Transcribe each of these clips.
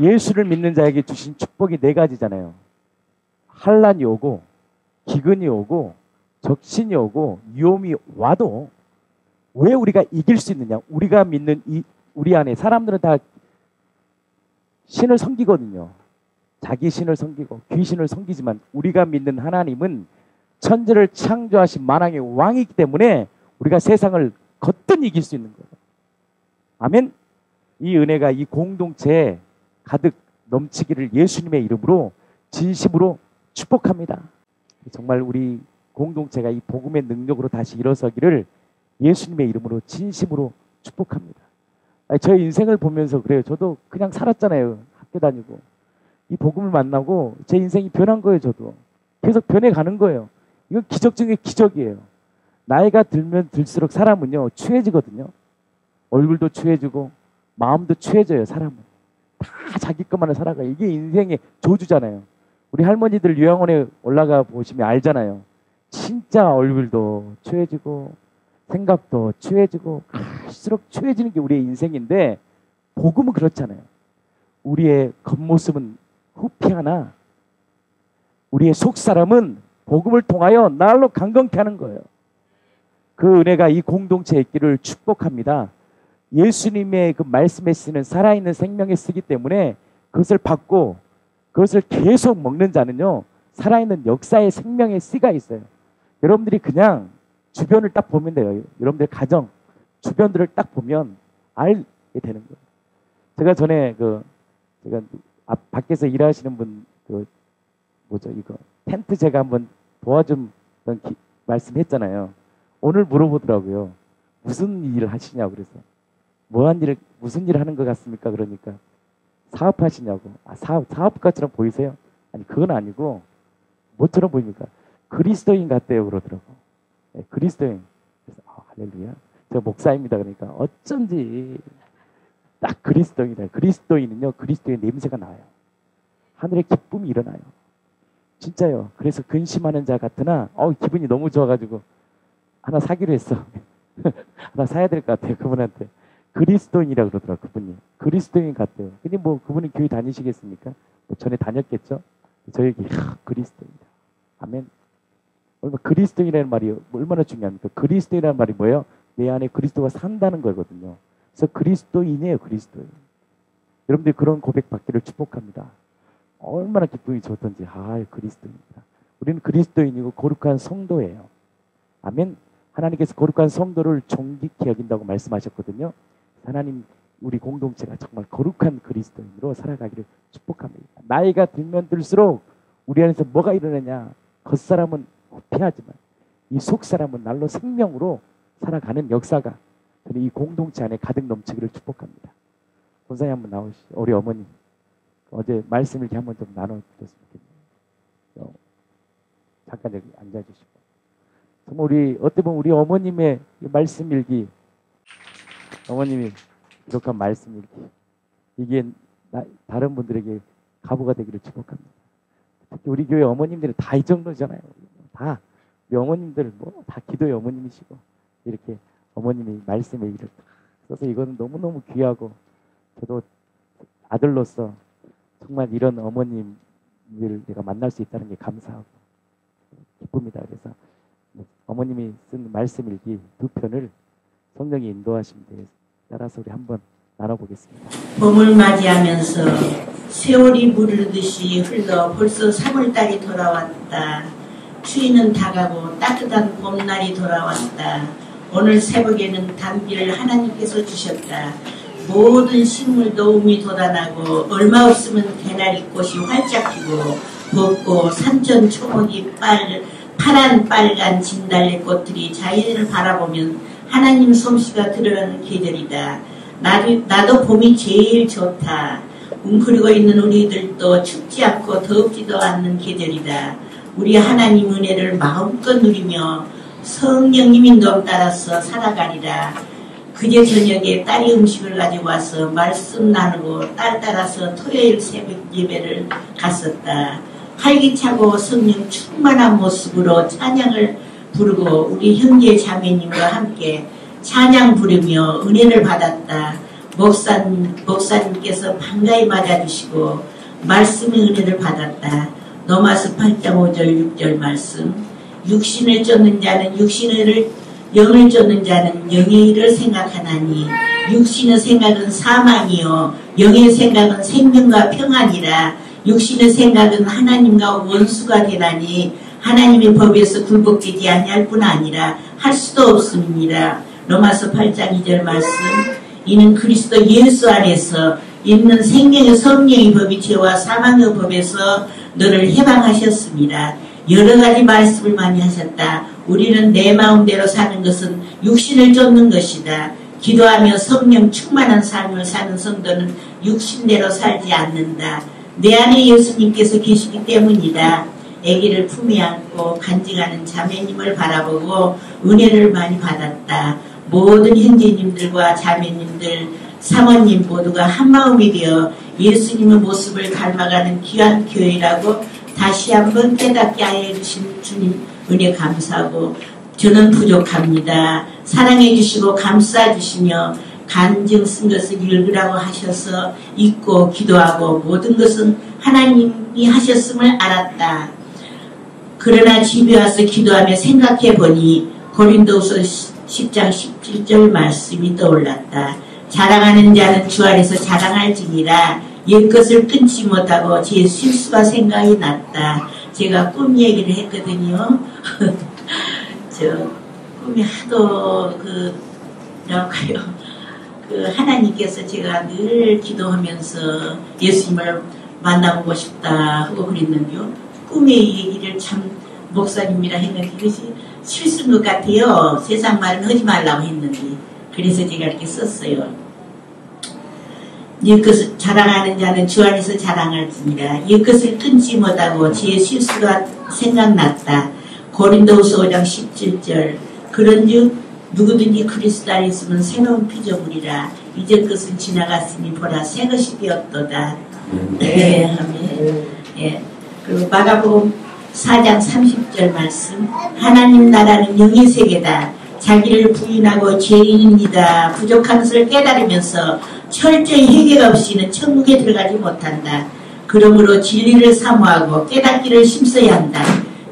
예수를 믿는 자에게 주신 축복이 4가지잖아요. 환난이 오고 기근이 오고 적신이 오고 위험이 와도 왜 우리가 이길 수 있느냐? 우리가 믿는 우리 안에 사람들은 다 신을 섬기거든요. 자기 신을 섬기고 귀신을 섬기지만 우리가 믿는 하나님은 천지를 창조하신 만왕의 왕이기 때문에 우리가 세상을 거뜬히 이길 수 있는 거예요. 아멘. 이 은혜가 이 공동체에 가득 넘치기를 예수님의 이름으로 진심으로 축복합니다. 정말 우리 공동체가 이 복음의 능력으로 다시 일어서기를 예수님의 이름으로 진심으로 축복합니다. 저의 인생을 보면서 그래요. 저도 그냥 살았잖아요. 학교 다니고. 이 복음을 만나고 제 인생이 변한 거예요. 저도. 계속 변해가는 거예요. 이건 기적 중에 기적이에요. 나이가 들면 들수록 사람은요. 추해지거든요. 얼굴도 추해지고 마음도 추해져요. 사람은. 다 자기 것만을 살아가요. 이게 인생의 조주잖아요. 우리 할머니들 요양원에 올라가 보시면 알잖아요. 진짜 얼굴도 추해지고 생각도 추해지고 갈수록 추해지는 게 우리의 인생인데 복음은 그렇잖아요. 우리의 겉모습은 후피하나 우리의 속사람은 복음을 통하여 날로 강건케 하는 거예요. 그 은혜가 이 공동체에 있기를 축복합니다. 예수님의 그 말씀에 쓰는 살아있는 생명에 쓰기 때문에 그것을 받고 그것을 계속 먹는 자는요. 살아있는 역사의 생명의 씨가 있어요. 여러분들이 그냥 주변을 딱 보면 돼요. 여러분들 가정, 주변들을 딱 보면 알게 되는 거예요. 제가 전에 제가 밖에서 일하시는 분, 이거 텐트 제가 한번 도와준 말씀했잖아요. 오늘 물어보더라고요. 무슨 일을 하시냐고 그래서 무슨 일을 하는 것 같습니까? 그러니까 사업하시냐고. 사업가처럼 보이세요? 아니 그건 아니고 뭐처럼 보입니까? 그리스도인 같대요 그러더라고. 네, 그리스도인. 그래서 할렐루야. 제가 목사입니다. 그러니까 어쩐지 딱 그리스도인이다. 그리스도인은요 그리스도의 냄새가 나요. 하늘의 기쁨이 일어나요. 진짜요. 그래서 근심하는 자 같으나 기분이 너무 좋아가지고 하나 사기로 했어. 하나 사야 될 것 같아요 그분한테. 그리스도인이라고 그러더라고요. 그분이. 그리스도인 같대요. 근데 뭐 그분이 교회 다니시겠습니까? 뭐 전에 다녔겠죠? 저에게 그리스도인이다. 아멘. 그리스도인이라는 말이 얼마나 중요합니까? 그리스도인이라는 말이 뭐예요? 내 안에 그리스도가 산다는 거거든요. 그래서 그리스도인이에요. 그리스도인. 여러분들 그런 고백 받기를 축복합니다. 얼마나 기쁨이 좋던지. 그리스도인이다. 우리는 그리스도인이고 거룩한 성도예요. 아멘. 하나님께서 거룩한 성도를 존귀케 여긴다고 말씀하셨거든요. 하나님 우리 공동체가 정말 거룩한 그리스도인으로 살아가기를 축복합니다. 나이가 들면 들수록 우리 안에서 뭐가 일어나냐. 겉사람은 후피하지만 이 속사람은 날로 생명으로 살아가는 역사가 저는 이 공동체 안에 가득 넘치기를 축복합니다. 본사님 한번 나오시죠. 우리 어머니 어제 말씀 이렇게 한번 좀 나눠주셨으면 좋겠네요. 잠깐 여기 앉아주시고. 정말 어떻게 보면 우리 어머님의 말씀 일기, 어머님이 기록한 말씀 일기, 이게 다른 분들에게 가부가 되기를 축복합니다. 특히 우리 교회 어머님들은 다 이 정도잖아요. 다 우리 어머님들 다 기도의 어머님이시고 이렇게 어머님이 말씀의 일을 써서 이거는 너무너무 귀하고 저도 아들로서 정말 이런 어머님을 내가 만날 수 있다는 게 감사하고 기쁩니다. 그래서 어머님이 쓴 말씀 일기 2편을 성령이 인도하시면 되겠습니다. 따라서 우리 한번 나눠보겠습니다. 봄을 맞이하면서 세월이 무르듯이 흘러 벌써 3월달이 돌아왔다. 추위는 다가고 따뜻한 봄날이 돌아왔다. 오늘 새벽에는 단비를 하나님께서 주셨다. 모든 식물도 움이 돋아나고 얼마 없으면 개나리 꽃이 활짝 피고 벚고 산천 초목이 파란 빨간 진달래 꽃들이 자연을 바라보면 하나님 솜씨가 드러나는 계절이다. 나도 봄이 제일 좋다. 웅크리고 있는 우리들도 춥지 않고 덥지도 않는 계절이다. 우리 하나님 은혜를 마음껏 누리며 성령님 인도함 따라서 살아가리라. 그제 저녁에 딸이 음식을 가지고 와서 말씀 나누고 딸 따라서 토요일 새벽 예배를 갔었다. 활기차고 성령 충만한 모습으로 찬양을 부르고 우리 형제 자매님과 함께 찬양 부르며 은혜를 받았다. 목사님께서 반가이 맞아주시고 말씀의 은혜를 받았다. 로마서 8장 5절 6절 말씀. 육신을 쫓는 자는 영을 쫓는 자는 영의 일을 생각하나니 육신의 생각은 사망이요 영의 생각은 생명과 평안이라. 육신의 생각은 하나님과 원수가 되나니 하나님의 법에서 굴복되지 아니할 뿐 아니라 할 수도 없습니다. 로마서 8장 2절 말씀. 이는 그리스도 예수 안에서 있는 생명의 성령의 법이 죄와 사망의 법에서 너를 해방하셨습니다. 여러 가지 말씀을 많이 하셨다. 우리는 내 마음대로 사는 것은 육신을 쫓는 것이다. 기도하며 성령 충만한 삶을 사는 성도는 육신대로 살지 않는다. 내 안에 예수님께서 계시기 때문이다. 아기를 품에 안고 간직하는 자매님을 바라보고 은혜를 많이 받았다. 모든 형제님들과 자매님들, 사모님 모두가 한마음이 되어 예수님의 모습을 닮아가는 귀한 교회라고 다시 한번 깨닫게 하여 주신 주님 은혜 감사하고, 저는 부족합니다. 사랑해 주시고 감싸 주시며 간증 쓴 것을 읽으라고 하셔서 읽고 기도하고 모든 것은 하나님이 하셨음을 알았다. 그러나 집에 와서 기도하며 생각해 보니 고린도후서 10장 17절 말씀이 떠올랐다. 자랑하는 자는 주 안에서 자랑할지니라. 옛것을 끊지 못하고 제 실수가 생각이 났다. 제가 꿈 얘기를 했거든요. 저 꿈이 하도 하나님께서 제가 늘 기도하면서 예수님을 만나보고 싶다 하고 그랬는데요. 꿈의 얘기를 참 목사님이라 했는데 이것이 실수인 것 같아요. 세상 말은 하지 말라고 했는데. 그래서 제가 이렇게 썼어요. 옛것을 자랑하는 자는 주 안에서 자랑할지니라. 옛것을 끊지 못하고 제 실수가 생각났다. 고린도후서 5장 17절. 그런즉 누구든지 그리스도 안에 있으면 새로운 피조물이라. 이전 것은 지나갔으니 보라 새 것이 되었도다. 네, 아멘. 예. 그리고 마가복음 4장 30절 말씀. 하나님 나라는 영의 세계다. 자기를 부인하고 죄인입니다. 부족한 것을 깨달으면서 철저히 회개가 없이는 천국에 들어가지 못한다. 그러므로 진리를 사모하고 깨닫기를 힘써야 한다.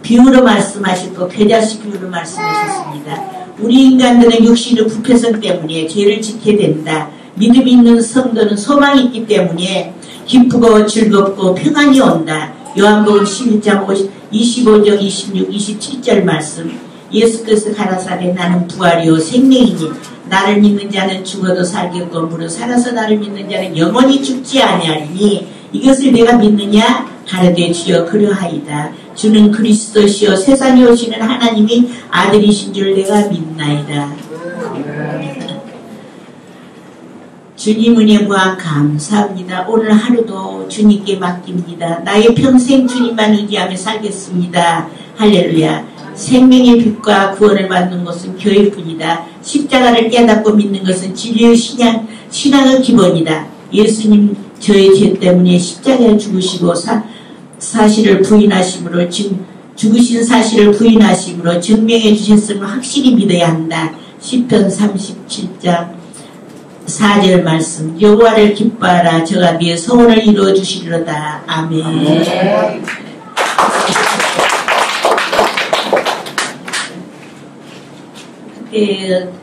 비유로 말씀하시고 괴자식 비유로 말씀하셨습니다. 우리 인간들은 육신의 부패성 때문에 죄를 짓게 된다. 믿음 있는 성도는 소망이 있기 때문에 기쁘고 즐겁고 평안이 온다. 요한복음 11장 25절 26, 27절 말씀. 예수께서 가라사대 나는 부활이요 생명이니 나를 믿는 자는 죽어도 살겠고 무릇 살아서 나를 믿는 자는 영원히 죽지 아니하리니 이것을 내가 믿느냐? 가라되 주여 그러하이다. 주는 그리스도시요 세상에 오시는 하나님이 아들이신 줄 내가 믿나이다. 주님 은혜 무한 감사합니다. 오늘 하루도 주님께 맡깁니다. 나의 평생 주님만 의지하며 살겠습니다. 할렐루야. 생명의 빛과 구원을 받는 것은 교회뿐이다. 십자가를 깨닫고 믿는 것은 진리의 신앙의 기본이다. 예수님 저의 죄 때문에 십자가에 죽으시고 사실을 부인하심으로 죽으신 사실을 부인하심으로 증명해 주셨음을 확실히 믿어야 한다. 시편 37장 4절 말씀. 여호와를 기뻐하라. 저가 네 소원을 이루어 주시리로다. 아멘.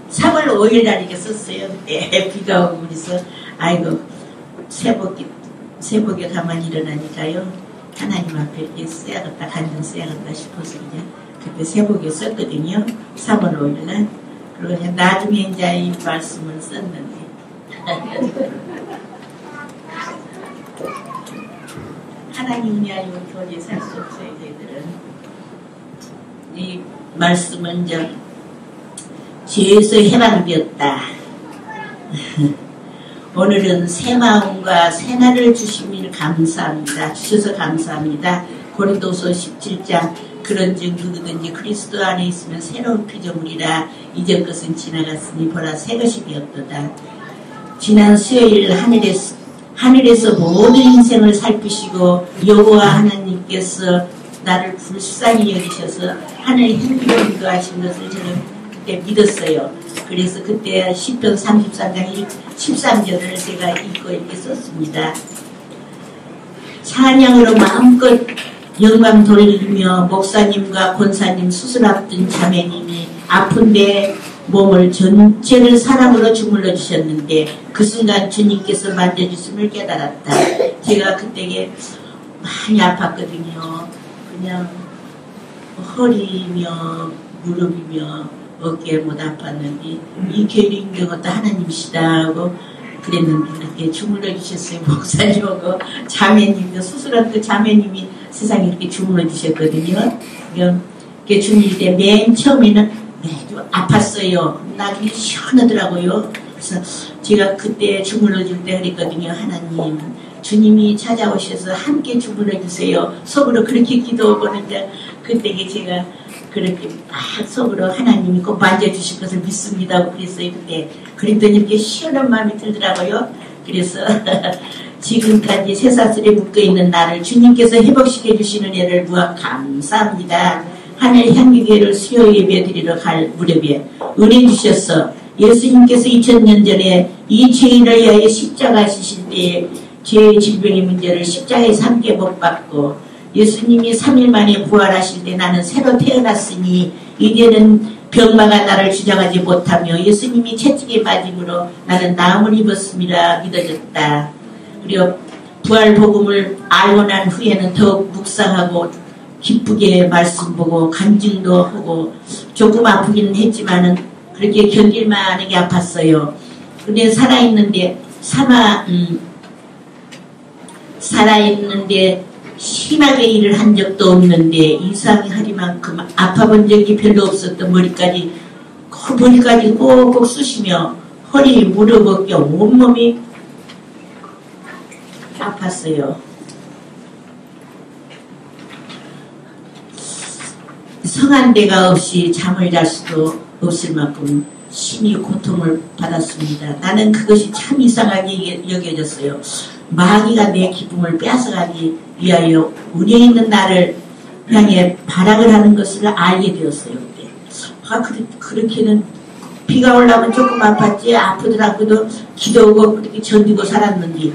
3월 5일 날 이렇게 썼어요. 그때 비가 오고 그래서 아이고 새벽에 가만히 일어나니까요. 하나님 앞에 이렇게 써야겠다, 간증 써야겠다 싶어서 그냥 그때 새벽에 썼거든요. 3월 5일 날. 그리고 그냥 나중에 이제 이 말씀을 썼는데 하나님이 아니면 도저히 살 수 없어요. 저희들은 이 말씀은 이제 죄에서 해방되었다. 오늘은 새 마음과 새 날을 주심을 감사합니다. 주셔서 감사합니다. 고린도서 17장 그런즉 누구든지 그리스도 안에 있으면 새로운 피조물이라. 이전 것은 지나갔으니 보라 새 것이 되었도다. 지난 수요일 하늘에서 모든 인생을 살피시고 여호와 하나님께서 나를 불쌍히 여기셔서 하늘 행복을 인도하신 것을 저는 그때 믿었어요. 그래서 그때 시편 33장 13절을 제가 읽고 이렇게 썼습니다. 찬양으로 마음껏 영광 돌리며 목사님과 권사님 수술 앞둔 자매님이 아픈 내 몸을 전체를 사랑으로 주물러 주셨는데 그 순간 주님께서 만져주심을 깨달았다. 제가 그때에 많이 아팠거든요. 그냥 허리며 무릎이며 어깨 못 아팠는데 이 괴로운 것도 하나님이시다 하고 그랬는데 이렇게 주물러 주셨어요. 목사님하고 자매님도 수술한 그 자매님이 세상에 이렇게 주물러 주셨거든요. 이렇게 주물릴 때 맨 처음에는 매주 아팠어요. 나중에 시원하더라고요. 그래서 제가 그때 주물러 줄 때 그랬거든요. 하나님 주님이 찾아오셔서 함께 주물러 주세요. 속으로 그렇게 기도하고는데 그때 제가 그렇게 막 속으로 하나님이 꼭 만져주실 것을 믿습니다. 그랬어요. 그때 그랬더니 이렇게 시원한 마음이 들더라고요. 그래서 지금까지 쇠사슬에 묶여있는 나를 주님께서 회복시켜 주시는 애를 무한 감사합니다. 하늘 향기교회를 수요 예배 드리러 갈 무렵에 은혜 주셔서 예수님께서 2000년 전에 이 죄인을 위하여 십자가 지실 때에 죄의 질병의 문제를 십자가에서 함께 못 받고 예수님이 3일 만에 부활하실 때 나는 새로 태어났으니 이제는 병마가 나를 주장하지 못하며 예수님이 채찍에 맞음으로 나는 나음을 입었습니다. 믿어졌다. 그리고 부활 복음을 알고 난 후에는 더욱 묵상하고 기쁘게 말씀 보고 간증도 하고 조금 아프기는 했지만은 그렇게 견딜만하게 아팠어요. 근데 살아있는데 심하게 일을 한 적도 없는데 이상하리만큼 아파본 적이 별로 없었던 머리까지 꼭꼭 쑤시며 허리, 무릎, 어깨 온몸이 아팠어요. 성한 데가 없이 잠을 잘 수도 없을 만큼 심히 고통을 받았습니다. 나는 그것이 참 이상하게 여겨졌어요. 마귀가 내 기쁨을 뺏어가기 위하여 은혜 있는 나를 향해 발악을 하는 것을 알게 되었어요. 그때. 그렇게는 비가 올라오면 조금 아팠지 아프더라고도 기도하고 그렇게 견디고 살았는데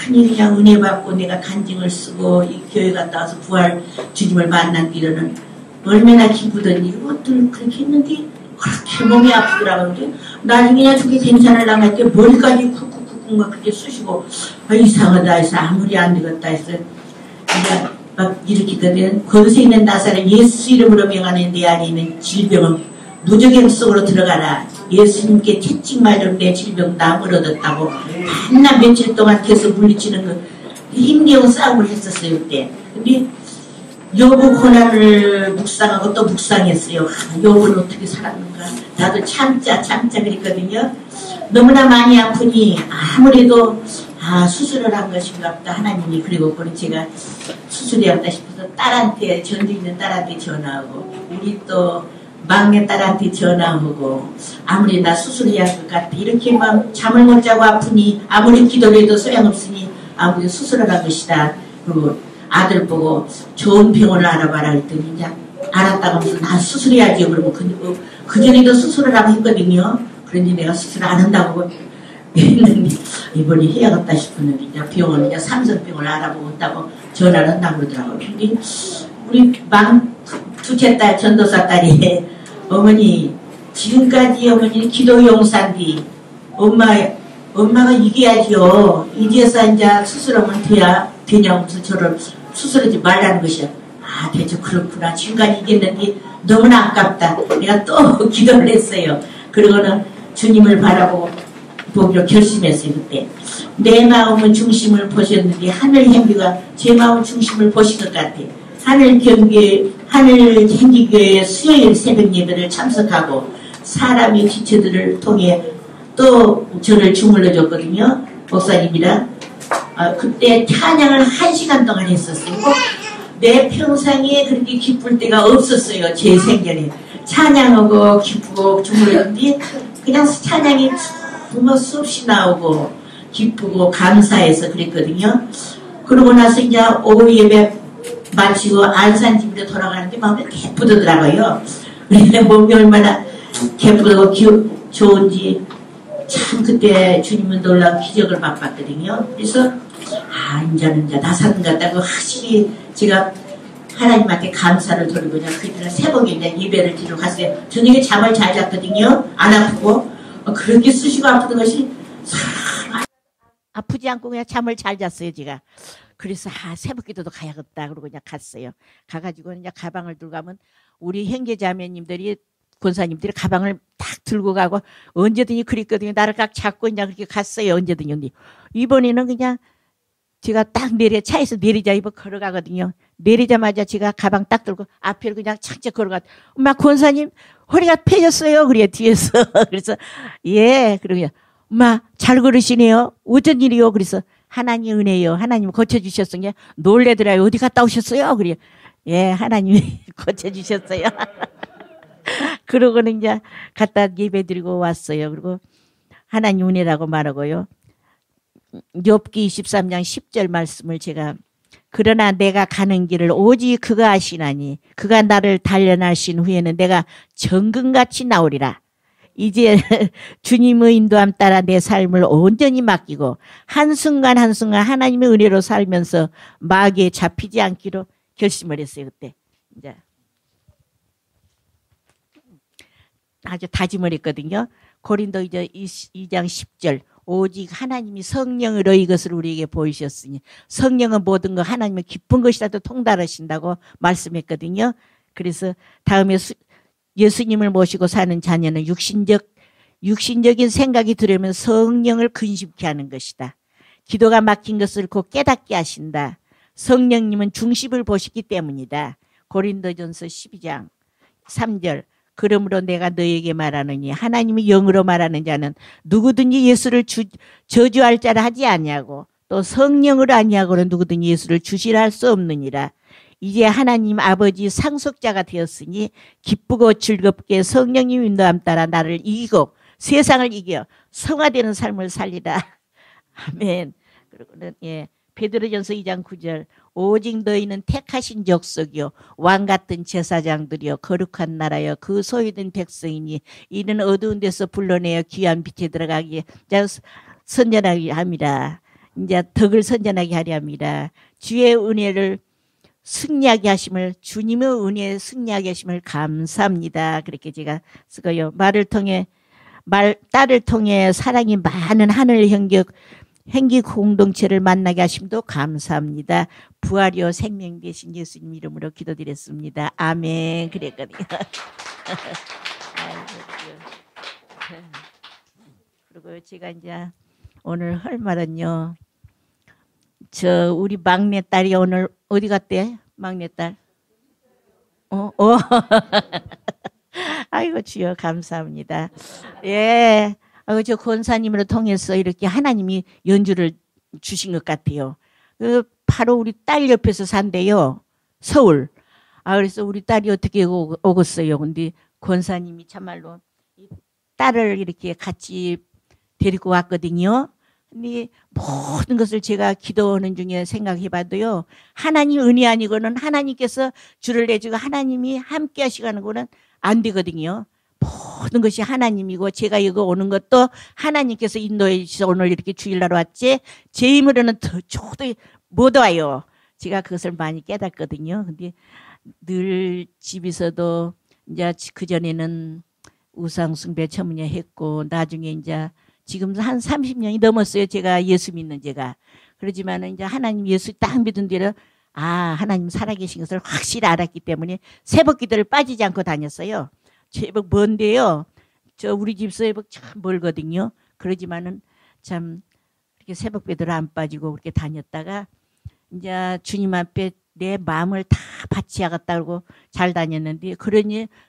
아니 그냥 은혜 받고 내가 간증을 쓰고 이 교회 갔다 와서 부활 주님을 만난 뒤로는 얼마나 기쁘더니 어떤 그렇게 했는데 그렇게 몸이 아프더라고요. 나중에 저게 괜찮으려고 할 때 머리까지 쿡쿡쿡 막 그렇게 쑤시고 이상하다 해서 아무리 안 되겠다 해서 그냥 막 일으키거든. 거기서 있는 나사를 예수 이름으로 명하는 내 안에 있는 질병은 무적행 속으로 들어가라. 예수님께 채찍 맞은 내 질병 나음을 얻었다고 한날 며칠 동안 계속 물리치는 거 힘겨운 싸움을 했었어요 그때. 근데 욥의 고난을 묵상하고 또 묵상했어요. 욥은 어떻게 살았는가. 나도 참자 그랬거든요. 너무나 많이 아프니 아무래도 수술을 한 것인가 보다 하나님이. 그리고 제가 수술해야겠다 싶어서 딸한테 전주 있는 딸한테 전화하고 우리 또 막내 딸한테 전화하고 아무리 나 수술해야 할 것 같아. 이렇게 막 잠을 못 자고 아프니 아무리 기도를 해도 소용없으니 아무래도 수술을 한 것이다. 그리고 아들 보고 좋은 병원을 알아봐라 했더니 이제 알았다고 하면서 나 수술해야지. 그러고 그전에도 수술을 하고 했거든요. 그런지 내가 수술 안 한다고 했는데 이번에 해야겠다 싶었는데 이제 병원 이제 삼성병원을 알아보고 있다고 전화를 한다고 그러더라고요. 근데 우리 둘째 딸 전도사 딸이 어머니 지금까지 어머니 기도 용사인데 엄마가 이겨야죠. 이제서 이제 수술하면 되냐고 해서 저를 수술하지 말라는 것이야. 대체 그렇구나. 지금까지 이겼는데 너무나 아깝다. 내가 또 기도를 했어요. 그러고는 주님을 바라보기로 결심했어요. 그때 내 마음은 중심을 보셨는데 하늘 향기가 제 마음 중심을 보신 것 같아. 하늘 향기교회 수요일 새벽 예배를 참석하고 사람의 지체들을 통해 또 저를 주물러 줬거든요. 목사님이랑 그때 찬양을 1시간 동안 했었어요. 내 평생에 그렇게 기쁠 때가 없었어요. 제 생전에 찬양하고 기쁘고 주물렀는데 그냥 찬양이 정말 수없이 나오고 기쁘고 감사해서 그랬거든요. 그러고 나서 이제 오후 예배 마치고 안산집으로 돌아가는데 마음이 개쁘더라고요. 몸이 얼마나 개쁘고 좋은지 참 그때 주님은 놀라운 기적을 맛봤거든요. 그래서 이제는 이제 나 사는 것 같다고 확실히 제가 하나님한테 감사를 돌리고 그냥 그날 새벽에 이제 예배를 드리러 갔어요. 저녁에 잠을 잘 잤거든요. 안 아프고 그렇게 쑤시고 아프던 것이 아프지 않고 그냥 잠을 잘 잤어요, 제가. 그래서 새벽기도도 가야겠다 그러고 그냥 갔어요. 가가지고 이제 가방을 들고 가면 우리 형제자매님들이 권사님들이 가방을 딱 들고 가고 언제든지 그랬거든요. 나를 딱 잡고 그냥 그렇게 갔어요. 언제든지. 이번에는 그냥 제가 딱 차에서 내리자 이번 걸어가거든요. 내리자마자 제가 가방 딱 들고 앞에 그냥 착착 걸어가. 엄마 권사님 허리가 펴졌어요. 그래 뒤에서. 그래서 예 그러면 엄마 잘 걸으시네요. 어쩐 일이요? 그래서 하나님 은혜요. 하나님 고쳐주셨어요. 놀래더라요. 어디 갔다 오셨어요? 그래 예 하나님이 고쳐주셨어요. 그러고는 이제 갖다 예배 드리고 왔어요. 그리고 하나님 은혜라고 말하고요. 욥기 23장 10절 말씀을 제가 그러나 내가 가는 길을 오직 그가 아시나니 그가 나를 단련하신 후에는 내가 정금같이 나오리라. 이제 주님의 인도함 따라 내 삶을 온전히 맡기고 한순간 한순간 하나님의 은혜로 살면서 마귀에 잡히지 않기로 결심을 했어요. 그때 이제 아주 다짐을 했거든요. 고린도 이제 2장 10절 오직 하나님이 성령으로 이것을 우리에게 보이셨으니 성령은 모든 것 하나님의 깊은 것이라도 통달하신다고 말씀했거든요. 그래서 다음에 예수님을 모시고 사는 자녀는 육신적인 생각이 들으면 성령을 근심케 하는 것이다. 기도가 막힌 것을 곧 깨닫게 하신다. 성령님은 중심을 보시기 때문이다. 고린도전서 12장 3절 그러므로 내가 너에게 말하노니 하나님이 영으로 말하는 자는 누구든지 예수를 저주할 자라 하지 아니하고 또 성령으로 아니하고는 누구든지 예수를 주시라 할 수 없느니라. 이제 하나님 아버지 상속자가 되었으니 기쁘고 즐겁게 성령님 인도함 따라 나를 이기고 세상을 이겨 성화되는 삶을 살리라. 아멘. 그리고는 베드로전서 2장 9절 오직 너희는 택하신 족속이요 왕 같은 제사장들이요 거룩한 나라요 그 소유된 백성이니 이는 어두운 데서 불러내어 귀한 빛에 들어가기에 선전하게 합니다. 이제 덕을 선전하게 하려 합니다. 주의 은혜를 승리하게 하심을 주님의 은혜에 승리하게 하심을 감사합니다. 그렇게 제가 쓰고요. 딸을 통해 사랑이 많은 하늘 행기 공동체를 만나게 하심도 감사합니다. 부활이요 생명 되신 예수님 이름으로 기도드렸습니다. 아멘. 그랬거든요. 그리고 제가 이제 오늘 할 말은요. 우리 막내딸이 오늘 어디 갔대? 막내딸. 아이고 주여 감사합니다. 예. 저 권사님으로 통해서 이렇게 하나님이 연주를 주신 것 같아요. 바로 우리 딸 옆에서 산대요. 서울. 그래서 우리 딸이 어떻게 오겠어요. 근데 권사님이 참말로 딸을 이렇게 같이 데리고 왔거든요. 근데 모든 것을 제가 기도하는 중에 생각해봐도요. 하나님 은혜 아니고는 하나님께서 줄을 내주고 하나님이 함께 하시는 거는 안 되거든요. 모든 것이 하나님이고 제가 여기 오는 것도 하나님께서 인도해 주셔서 오늘 이렇게 주일날 왔지 제 힘으로는 저도 못 와요. 제가 그것을 많이 깨닫거든요. 근데 늘 집에서도 이제 그전에는 우상숭배 처음에 했고 나중에 이제 지금 한 30년이 넘었어요. 제가 예수 믿는 제가. 그러지만은 이제 하나님 예수 딱 믿은 뒤로 하나님 살아계신 것을 확실히 알았기 때문에 새벽 기도를 빠지지 않고 다녔어요. 새벽 먼데요. 우리 집 새벽 참 멀거든요. 그러지만은 참 이렇게 새벽 기도를 안 빠지고 그렇게 다녔다가 이제 주님 앞에 내 마음을 다 바치야겠다 그러고 잘 다녔는데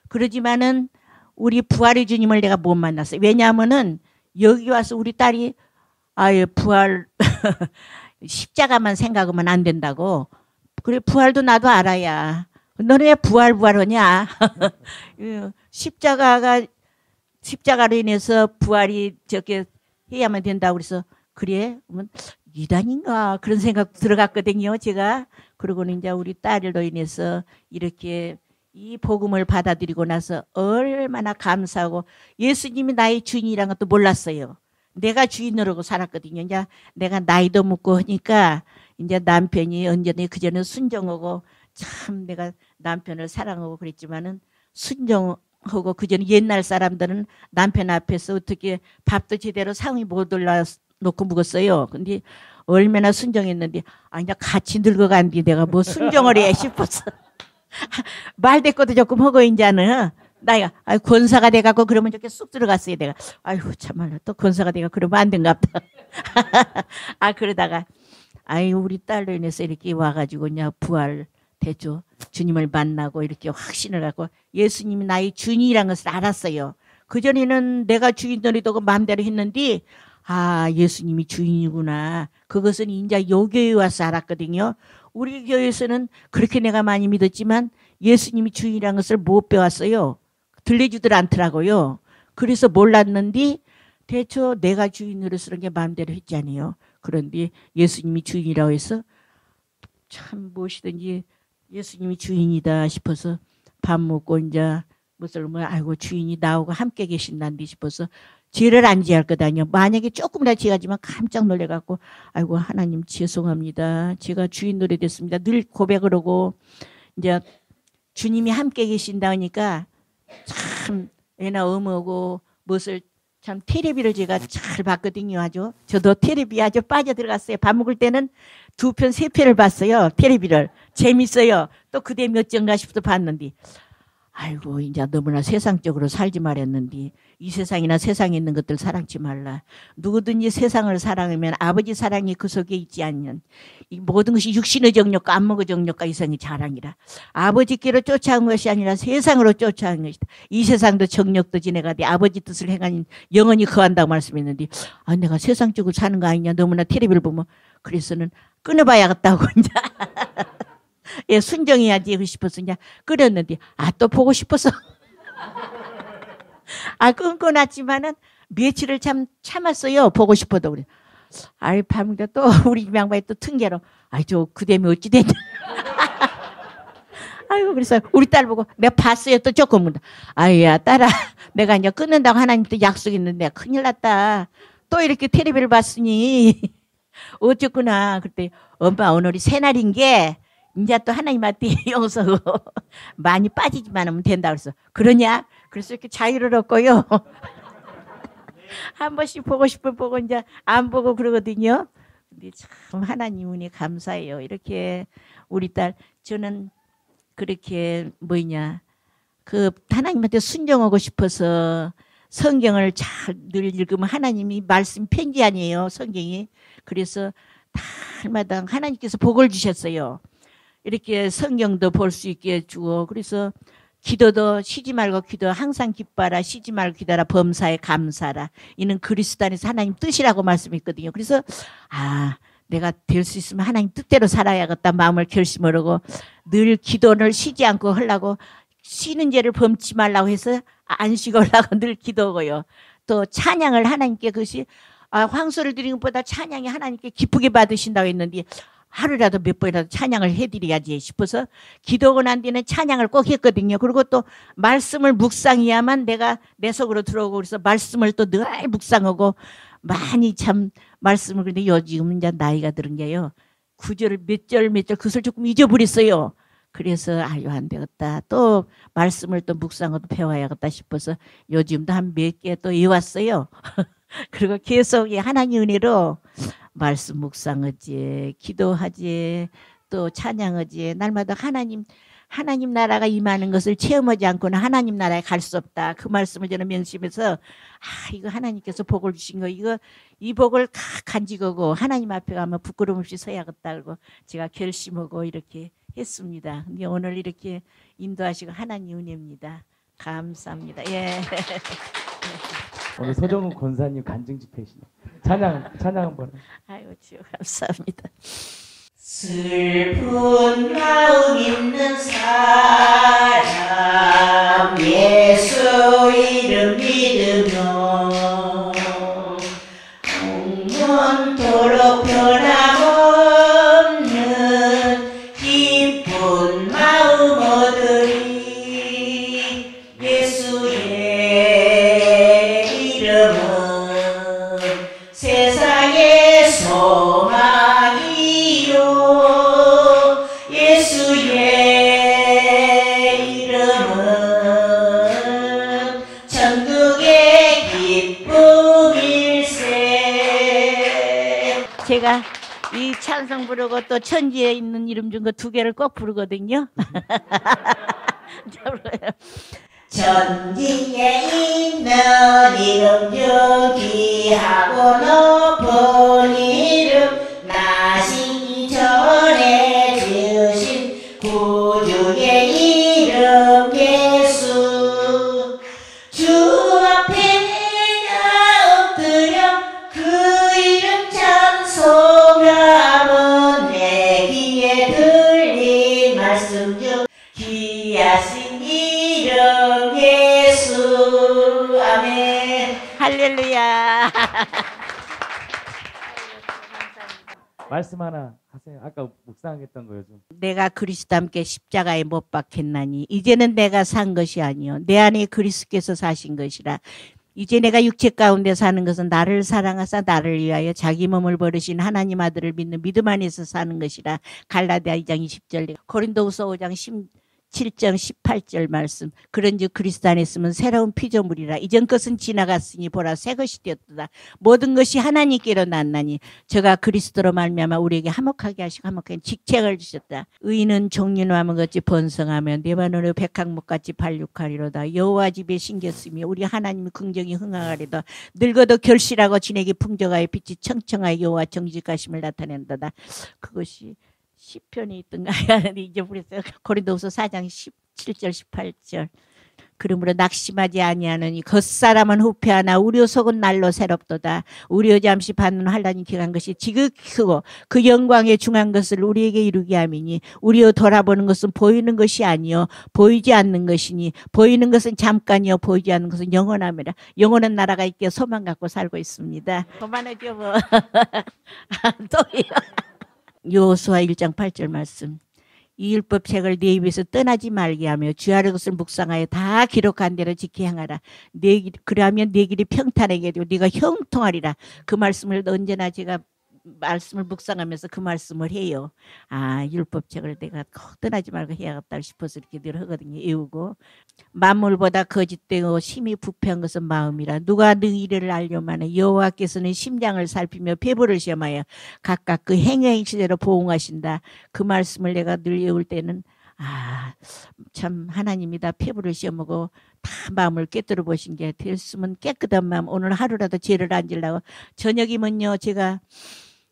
그러지만은 우리 부활의 주님을 내가 못 만났어요. 왜냐하면은 여기 와서 우리 딸이 부활 십자가만 생각하면 안 된다고. 그래 부활도 나도 알아야. 너는 왜 부활하냐? 십자가로 인해서 부활이 저렇게 해야만 된다고 그래서 그래? 그러면 이단인가 그런 생각 들어갔거든요. 제가. 그러고는 이제 우리 딸로 인해서 이렇게 이 복음을 받아들이고 나서 얼마나 감사하고 예수님이 나의 주인이라는 것도 몰랐어요. 내가 주인으로 살았거든요. 이제 내가 나이도 먹고 하니까 이제 남편이 언제나 그전에 순정하고 참 내가 남편을 사랑하고 그랬지만은 순정하고 그전에 옛날 사람들은 남편 앞에서 어떻게 밥도 제대로 상이 못 올라놓고 묵었어요. 근데 얼마나 순정했는데 이제 같이 늙어간 뒤 내가 뭐 순정을 해 싶었어. 말대꾸도 조금 하고 이제는 나이가 권사가 돼갖고 그러면 저렇게 쑥 들어갔어요. 내가 아이고 참말로 또 권사가 돼가 그러면 안 된갑다. 그러다가 우리 딸로 인해서 이렇게 와가지고 그냥 부활 되죠. 주님을 만나고 이렇게 확신을 하고 예수님이 나의 주인이라는 것을 알았어요. 그전에는 내가 주인 노리도 마음대로 했는데 예수님이 주인이구나. 그것은 이제 요 교회에 와서 알았거든요. 우리 교회에서는 그렇게 내가 많이 믿었지만 예수님이 주인이라는 것을 못 배웠어요. 들려주들 않더라고요. 그래서 몰랐는데 대체 내가 주인으로서 그런 게 마음대로 했잖아요. 그런데 예수님이 주인이라고 해서 참 무엇이든지 예수님이 주인이다 싶어서 밥 먹고 이제 무슨 아이고 주인이 나오고 함께 계신다는데 싶어서 죄를 안 지을 거다니요. 만약에 조금이라도 지어지면 깜짝 놀래갖고 아이고 하나님 죄송합니다. 제가 주인 노래 됐습니다. 늘 고백을 하고 이제 주님이 함께 계신다 하니까 참 애나 어머고 무엇을 참 테레비를 제가 잘 봤거든요. 아주 저도 테레비 아주 빠져들어갔어요. 밥 먹을 때는 2편 3편을 봤어요. 테레비를 재밌어요. 또 그대 몇 정가 싶어서 봤는데 아이고 이제 너무나 세상적으로 살지 말았는데 이 세상이나 세상에 있는 것들 사랑치 말라. 누구든지 세상을 사랑하면 아버지 사랑이 그 속에 있지 않으면 이 모든 것이 육신의 정욕과 안목의 정욕과 이성의 자랑이라. 아버지께로 쫓아온 것이 아니라 세상으로 쫓아온 것이다. 이 세상도 정욕도 지내가되 아버지 뜻을 행하니 영원히 거한다고 말씀했는데 내가 세상적으로 사는 거 아니냐. 너무나 텔레비를 보면 그래서는 끊어봐야겠다고 이제 예, 순정해야지 싶어서 그냥 끓였는데 또 보고 싶어서 끊고 났지만은 며칠을 참 참았어요. 보고 싶어도 그래. 밤인데 또 우리 집 양반이 또 퉁개로 저 그대면 어찌 됐냐. 그래서 우리 딸 보고 내가 봤어요. 또 조금 문다. 야 딸아 내가 이제 끊는다고 하나님한테 약속했는데 큰일 났다. 또 이렇게 텔레비를 봤으니 어쨌구나. 그때 엄마 오늘이 새날인 게 이제 또 하나님한테 용서고 많이 빠지지만 하면 된다 그래서 그러냐? 그래서 이렇게 자유를 얻고요. 한 번씩 보고 싶으면 보고 이제 안 보고 그러거든요. 근데 참 하나님 은혜 감사해요. 이렇게 우리 딸 저는 그렇게 하나님한테 순종하고 싶어서 성경을 잘 늘 읽으면 하나님이 말씀 편지 아니에요. 성경이. 그래서 달마다 하나님께서 복을 주셨어요. 이렇게 성경도 볼 수 있게 해주고 그래서 기도도 쉬지 말고 기도 항상 기뻐하라 쉬지 말고 기도하라 범사에 감사하라 이는 그리스도 안에서 하나님 뜻이라고 말씀했거든요. 그래서 내가 될 수 있으면 하나님 뜻대로 살아야겠다 마음을 결심을 하고 늘 기도를 쉬지 않고 하려고 쉬는 죄를 범치 말라고 해서 안 쉬고 하려고 늘 기도하고요. 또 찬양을 하나님께 그것이 황소를 드리는 것보다 찬양이 하나님께 기쁘게 받으신다고 했는데 하루라도 몇 번이라도 찬양을 해드려야지 싶어서 기도하고 난 뒤에는 찬양을 꼭 했거든요. 그리고 또 말씀을 묵상해야만 내가 내 속으로 들어오고 그래서 말씀을 또 늘 묵상하고 많이 참 말씀을 그런데 요즘 이제 나이가 들은 게요. 구절을 몇 절 그것을 조금 잊어버렸어요. 그래서 안 되겠다. 또 말씀을 또 묵상하고 배워야겠다 싶어서 요즘도 한 몇 개 또 외웠어요. 그리고 계속 하나님 은혜로 말씀 묵상하지 기도하지 또 찬양하지 날마다 하나님 나라가 임하는 것을 체험하지 않고는 하나님 나라에 갈 수 없다. 그 말씀을 저는 명심해서 이거 하나님께서 복을 주신 거 이 복을 간직하고 하나님 앞에 가면 부끄러움 없이 서야겠다. 그러고 제가 결심하고 이렇게 했습니다. 근데 오늘 이렇게 인도하시고 하나님 은혜입니다. 감사합니다. 예. 오늘 서정훈 권사님 간증 집회시네. 찬양 한번. 아이고 주여 감사합니다. 슬픈 마음 있는 사람 예수 이름 믿으며 영원토록 변함없는 기쁜 마음 얻으리 찬송 부르고 또 천지에 있는 이름 중 그 두 개를 꼭 부르거든요. 천지에 있는 이름 중 귀하고 높은 이름 나시기 전에 지으신 구주의 이름 예수 주 앞에 내가 엎드려 그 이름 찬송함은 내 귀에 들린 말씀 중 귀하신 이름 예수 아멘 할렐루야. 말씀 하나 하세요. 아까 묵상했던 거 요즘. 내가 그리스도 함께 십자가에 못 박혔나니 이제는 내가 산 것이 아니요 내 안에 그리스도께서 사신 것이라. 이제 내가 육체 가운데 사는 것은 나를 사랑하사 나를 위하여 자기 몸을 버리신 하나님 아들을 믿는 믿음 안에서 사는 것이라. 갈라디아 2장 20절 고린도후서 5장 7장 18절 말씀. 그런즉 그리스도 안에 있으면 새로운 피조물이라. 이전 것은 지나갔으니 보라 새 것이 되었도다. 모든 것이 하나님께로 났나니 저가 그리스도로 말미암아 우리에게 화목하게 하시고 화목한 직책을 주셨다. 의인은 종려나무 같이 번성하며 레바논의 백향목같이 발육하리로다. 여호와 집에 심겼으며 우리 하나님의 긍정이 흥하리로다. 늙어도 결실하고 진에게 풍족하여 빛이 청청하여 여호와 정직하심을 나타낸다. 그것이 시편이 있던가요? 잊어버렸어요. 고린도후서 4장 17절 18절. 그러므로 낙심하지 아니하느니 겉사람은 후패하나 우리 속은 날로 새롭도다. 우리 잠시 받는 환난이 귀한 것이 지극히고 그 영광에 중한 것을 우리에게 이루게 함이니 우리의 돌아보는 것은 보이는 것이 아니요 보이지 않는 것이니 보이는 것은 잠깐이요 보이지 않는 것은 영원함이라. 영원한 나라가 있게 소망 갖고 살고 있습니다. 그만하죠 뭐. 또요. 여호수아 1장 8절 말씀. 이 율법책을 네 입에서 떠나지 말게 하며 주야를 것을 묵상하여 다 기록한 대로 지켜 행하라. 그러하면 네 길이 평탄하게 되고 네가 형통하리라. 그 말씀을 언제나 제가 말씀을 묵상하면서 그 말씀을 해요. 아, 율법책을 내가 꼭 떠나지 말고 해야겠다 싶어서 이렇게 늘 하거든요. 외우고. 만물보다 거짓되고 심히 부패한 것은 마음이라. 누가 능 이를 알려마는 여호와께서는 심장을 살피며 배부를 시험하여 각각 그 행위시대로 보응하신다. 그 말씀을 내가 늘 외울 때는 아, 참 하나님이 다 폐부를 시험하고 다 마음을 깨뜨려 보신 게 됐으면 깨끗한 마음. 오늘 하루라도 죄를 안 지려고. 저녁이면요 제가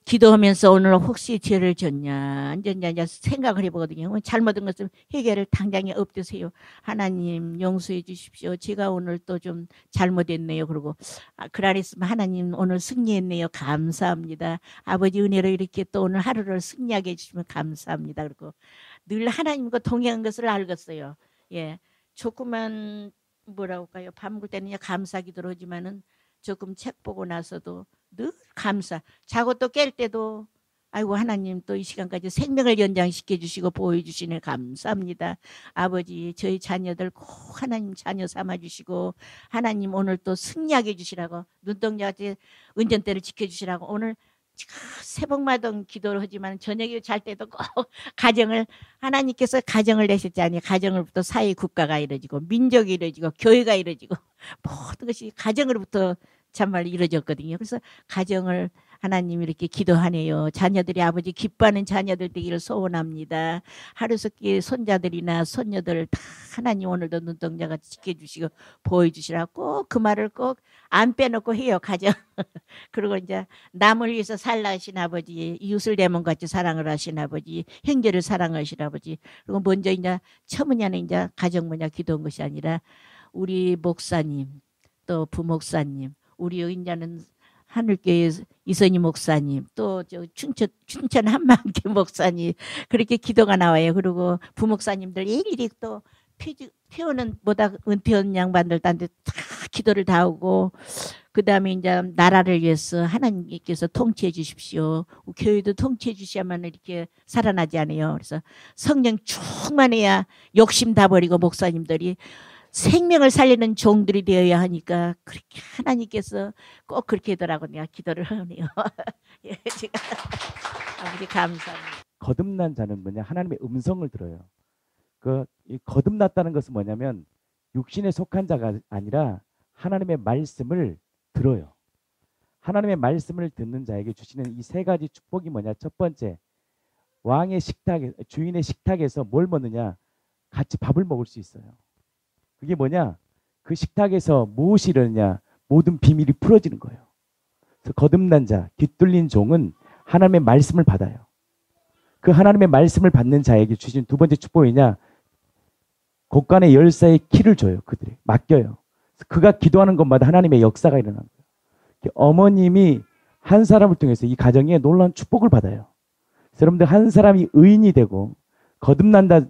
기도하면서 오늘 혹시 죄를 졌냐 안 졌냐 생각을 해보거든요. 잘못한 것은 해결을 당장에 엎드세요. 하나님 용서해 주십시오. 제가 오늘 또 좀 잘못했네요. 그러고 그러했으면 하나님 오늘 승리했네요. 감사합니다. 아버지 은혜로 이렇게 또 오늘 하루를 승리하게 해주시면 감사합니다. 그리고 늘 하나님과 동행한 것을 알겠어요. 예, 조금만 뭐라고 할까요? 밤굴 때는 감사기도를 하지만은 조금 책 보고 나서도 늘 감사. 자고 또 깰 때도 아이고 하나님 또 이 시간까지 생명을 연장시켜 주시고 보여주시네 감사합니다. 아버지 저희 자녀들 꼭 하나님 자녀 삼아 주시고 하나님 오늘 또 승리하게 해주시라고 눈동자같이 운전대를 지켜주시라고 오늘 새벽마다 기도를 하지만 저녁에 잘 때도 꼭 가정을 하나님께서 가정을 내셨잖아요. 가정으로부터 사회 국가가 이루어지고 민족이 이루어지고 교회가 이루어지고 모든 것이 가정으로부터 참말 이루어졌거든요. 그래서 가정을 하나님 이렇게 기도하네요. 자녀들이 아버지 기뻐하는 자녀들 되기를 소원합니다. 하루속히 손자들이나 손녀들 다 하나님 오늘도 눈동자같이 지켜주시고 보여주시라고 꼭 그 말을 꼭 안 빼놓고 해요. 가정. 그리고 이제 남을 위해서 살라 하신 아버지, 이웃을 내 몸같이 사랑을 하신 아버지, 형제를 사랑하신 아버지. 그리고 먼저 이제 처음에는 이제 가정 뭐냐 기도한 것이 아니라 우리 목사님 또 부목사님 우리 이제는 하늘교회 이선희 목사님 또 저 춘천 한만교 목사님 그렇게 기도가 나와요. 그리고 부목사님들 일일이 또 피우는 보다 은퇴한 양반들한테 다 기도를 다 하고 그다음에 이제 나라를 위해서 하나님께서 통치해 주십시오. 교회도 통치해 주셔야만 이렇게 살아나지 않아요. 그래서 성령 충만해야 욕심 다 버리고 목사님들이 생명을 살리는 종들이 되어야 하니까 그렇게 하나님께서 꼭 그렇게 하더라고 내가 기도를 하네요. 예, 제가 아버지 감사합니다. 거듭난 자는 뭐냐 하나님의 음성을 들어요. 이 거듭났다는 것은 뭐냐면 육신에 속한 자가 아니라 하나님의 말씀을 들어요. 하나님의 말씀을 듣는 자에게 주시는 이 세 가지 축복이 뭐냐? 첫 번째, 왕의 식탁에, 주인의 식탁에서 뭘 먹느냐? 같이 밥을 먹을 수 있어요. 그게 뭐냐? 그 식탁에서 무엇이 일어나냐? 모든 비밀이 풀어지는 거예요. 그래서 거듭난 자, 깃둘린 종은 하나님의 말씀을 받아요. 그 하나님의 말씀을 받는 자에게 주신 두 번째 축복이냐? 곳간의 열쇠의 키를 줘요. 그들이 맡겨요. 그가 기도하는 것마다 하나님의 역사가 일어나는 거예요. 어머님이 한 사람을 통해서 이 가정에 놀라운 축복을 받아요. 그래서 여러분들 한 사람이 의인이 되고 거듭난다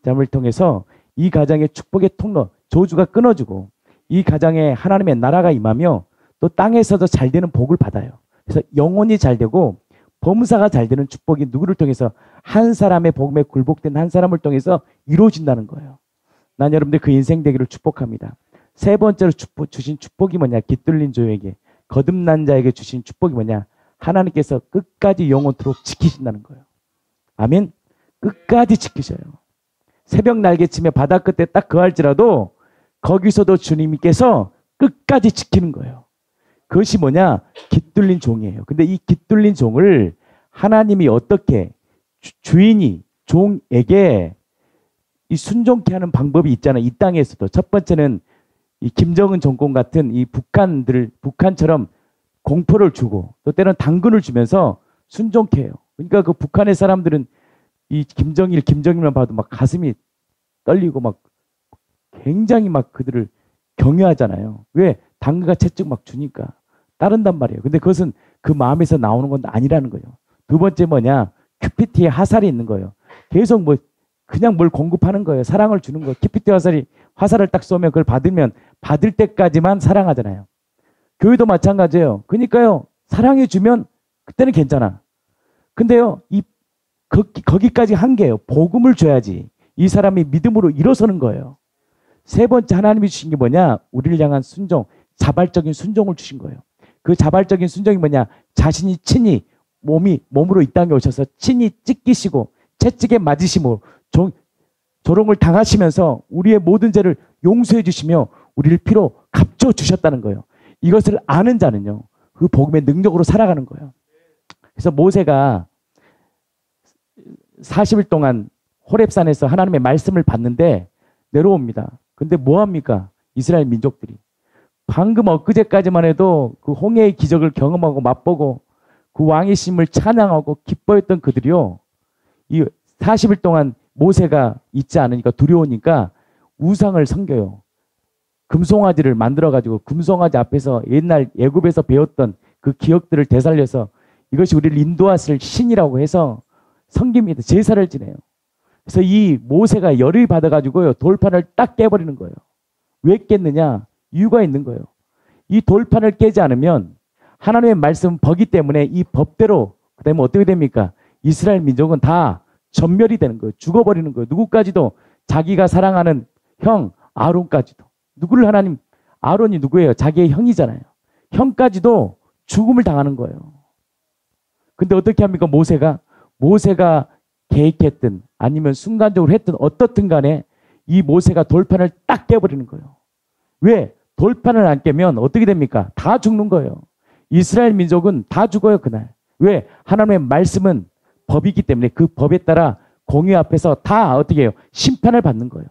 잠을 통해서 이 가정의 축복의 통로, 저주가 끊어지고 이 가정에 하나님의 나라가 임하며 또 땅에서도 잘 되는 복을 받아요. 그래서 영혼이 잘 되고 범사가 잘 되는 축복이 누구를 통해서? 한 사람의 복음에 굴복된 한 사람을 통해서 이루어진다는 거예요. 난 여러분들 그 인생 되기를 축복합니다. 세 번째로 주신 축복이 뭐냐? 깃들린 조에게, 거듭난 자에게 주신 축복이 뭐냐? 하나님께서 끝까지 영원토록 지키신다는 거예요. 아멘. 끝까지 지키셔요. 새벽 날개치며 바다 끝에 딱 거할지라도 거기서도 주님께서 끝까지 지키는 거예요. 그것이 뭐냐? 깃들린 종이에요. 근데 이 깃들린 종을 하나님이 어떻게 주인이 종에게 이 순종케 하는 방법이 있잖아요. 이 땅에서도. 첫 번째는 이 김정은 정권 같은 이 북한처럼 공포를 주고 또 때로는 당근을 주면서 순종케 해요. 그러니까 그 북한의 사람들은 이 김정일만 봐도 막 가슴이 떨리고 막 굉장히 막 그들을 경외하잖아요. 왜? 당근과 채찍 막 주니까 따른단 말이에요. 근데 그것은 그 마음에서 나오는 건 아니라는 거예요. 두 번째 뭐냐? 큐피트의 화살이 있는 거예요. 계속 뭐 그냥 뭘 공급하는 거예요. 사랑을 주는 거예요. 큐피트 화살을 딱 쏘면 그걸 받으면 받을 때까지만 사랑하잖아요. 교회도 마찬가지예요. 그러니까요. 사랑해 주면 그때는 괜찮아. 근데요. 거기까지 한계예요. 복음을 줘야지 이 사람이 믿음으로 일어서는 거예요. 세 번째 하나님이 주신 게 뭐냐? 우리를 향한 순종, 자발적인 순종을 주신 거예요. 그 자발적인 순종이 뭐냐? 자신이 친히 몸으로 이 땅에 오셔서 친히 찢기시고 채찍에 맞으시고 조롱을 당하시면서 우리의 모든 죄를 용서해 주시며 우리를 피로 갚아 주셨다는 거예요. 이것을 아는 자는요. 그 복음의 능력으로 살아가는 거예요. 그래서 모세가 40일 동안 호렙산에서 하나님의 말씀을 받는데 내려옵니다. 근데 뭐합니까? 이스라엘 민족들이. 방금 엊그제까지만 해도 그 홍해의 기적을 경험하고 맛보고 그 왕이심을 찬양하고 기뻐했던 그들이요. 이 40일 동안 모세가 있지 않으니까 두려우니까 우상을 섬겨요. 금송아지를 만들어가지고 금송아지 앞에서 옛날 애굽에서 배웠던 그 기억들을 되살려서 이것이 우리를 인도하실 신이라고 해서 섬깁니다. 제사를 지내요. 그래서 이 모세가 열을 받아가지고요. 돌판을 딱 깨버리는 거예요. 왜 깼느냐? 이유가 있는 거예요. 이 돌판을 깨지 않으면 하나님의 말씀 법이기 때문에 이 법대로 그다음에 어떻게 됩니까? 이스라엘 민족은 다 전멸이 되는 거예요. 죽어버리는 거예요. 누구까지도 자기가 사랑하는 형 아론까지도. 누구를 하나님 아론이 누구예요? 자기의 형이잖아요. 형까지도 죽음을 당하는 거예요. 근데 어떻게 합니까? 모세가 계획했든 아니면 순간적으로 했든 어떻든 간에 이 모세가 돌판을 딱 깨버리는 거예요. 왜? 돌판을 안 깨면 어떻게 됩니까? 다 죽는 거예요. 이스라엘 민족은 다 죽어요, 그날. 왜? 하나님의 말씀은 법이기 때문에 그 법에 따라 공의 앞에서 다 어떻게 해요? 심판을 받는 거예요.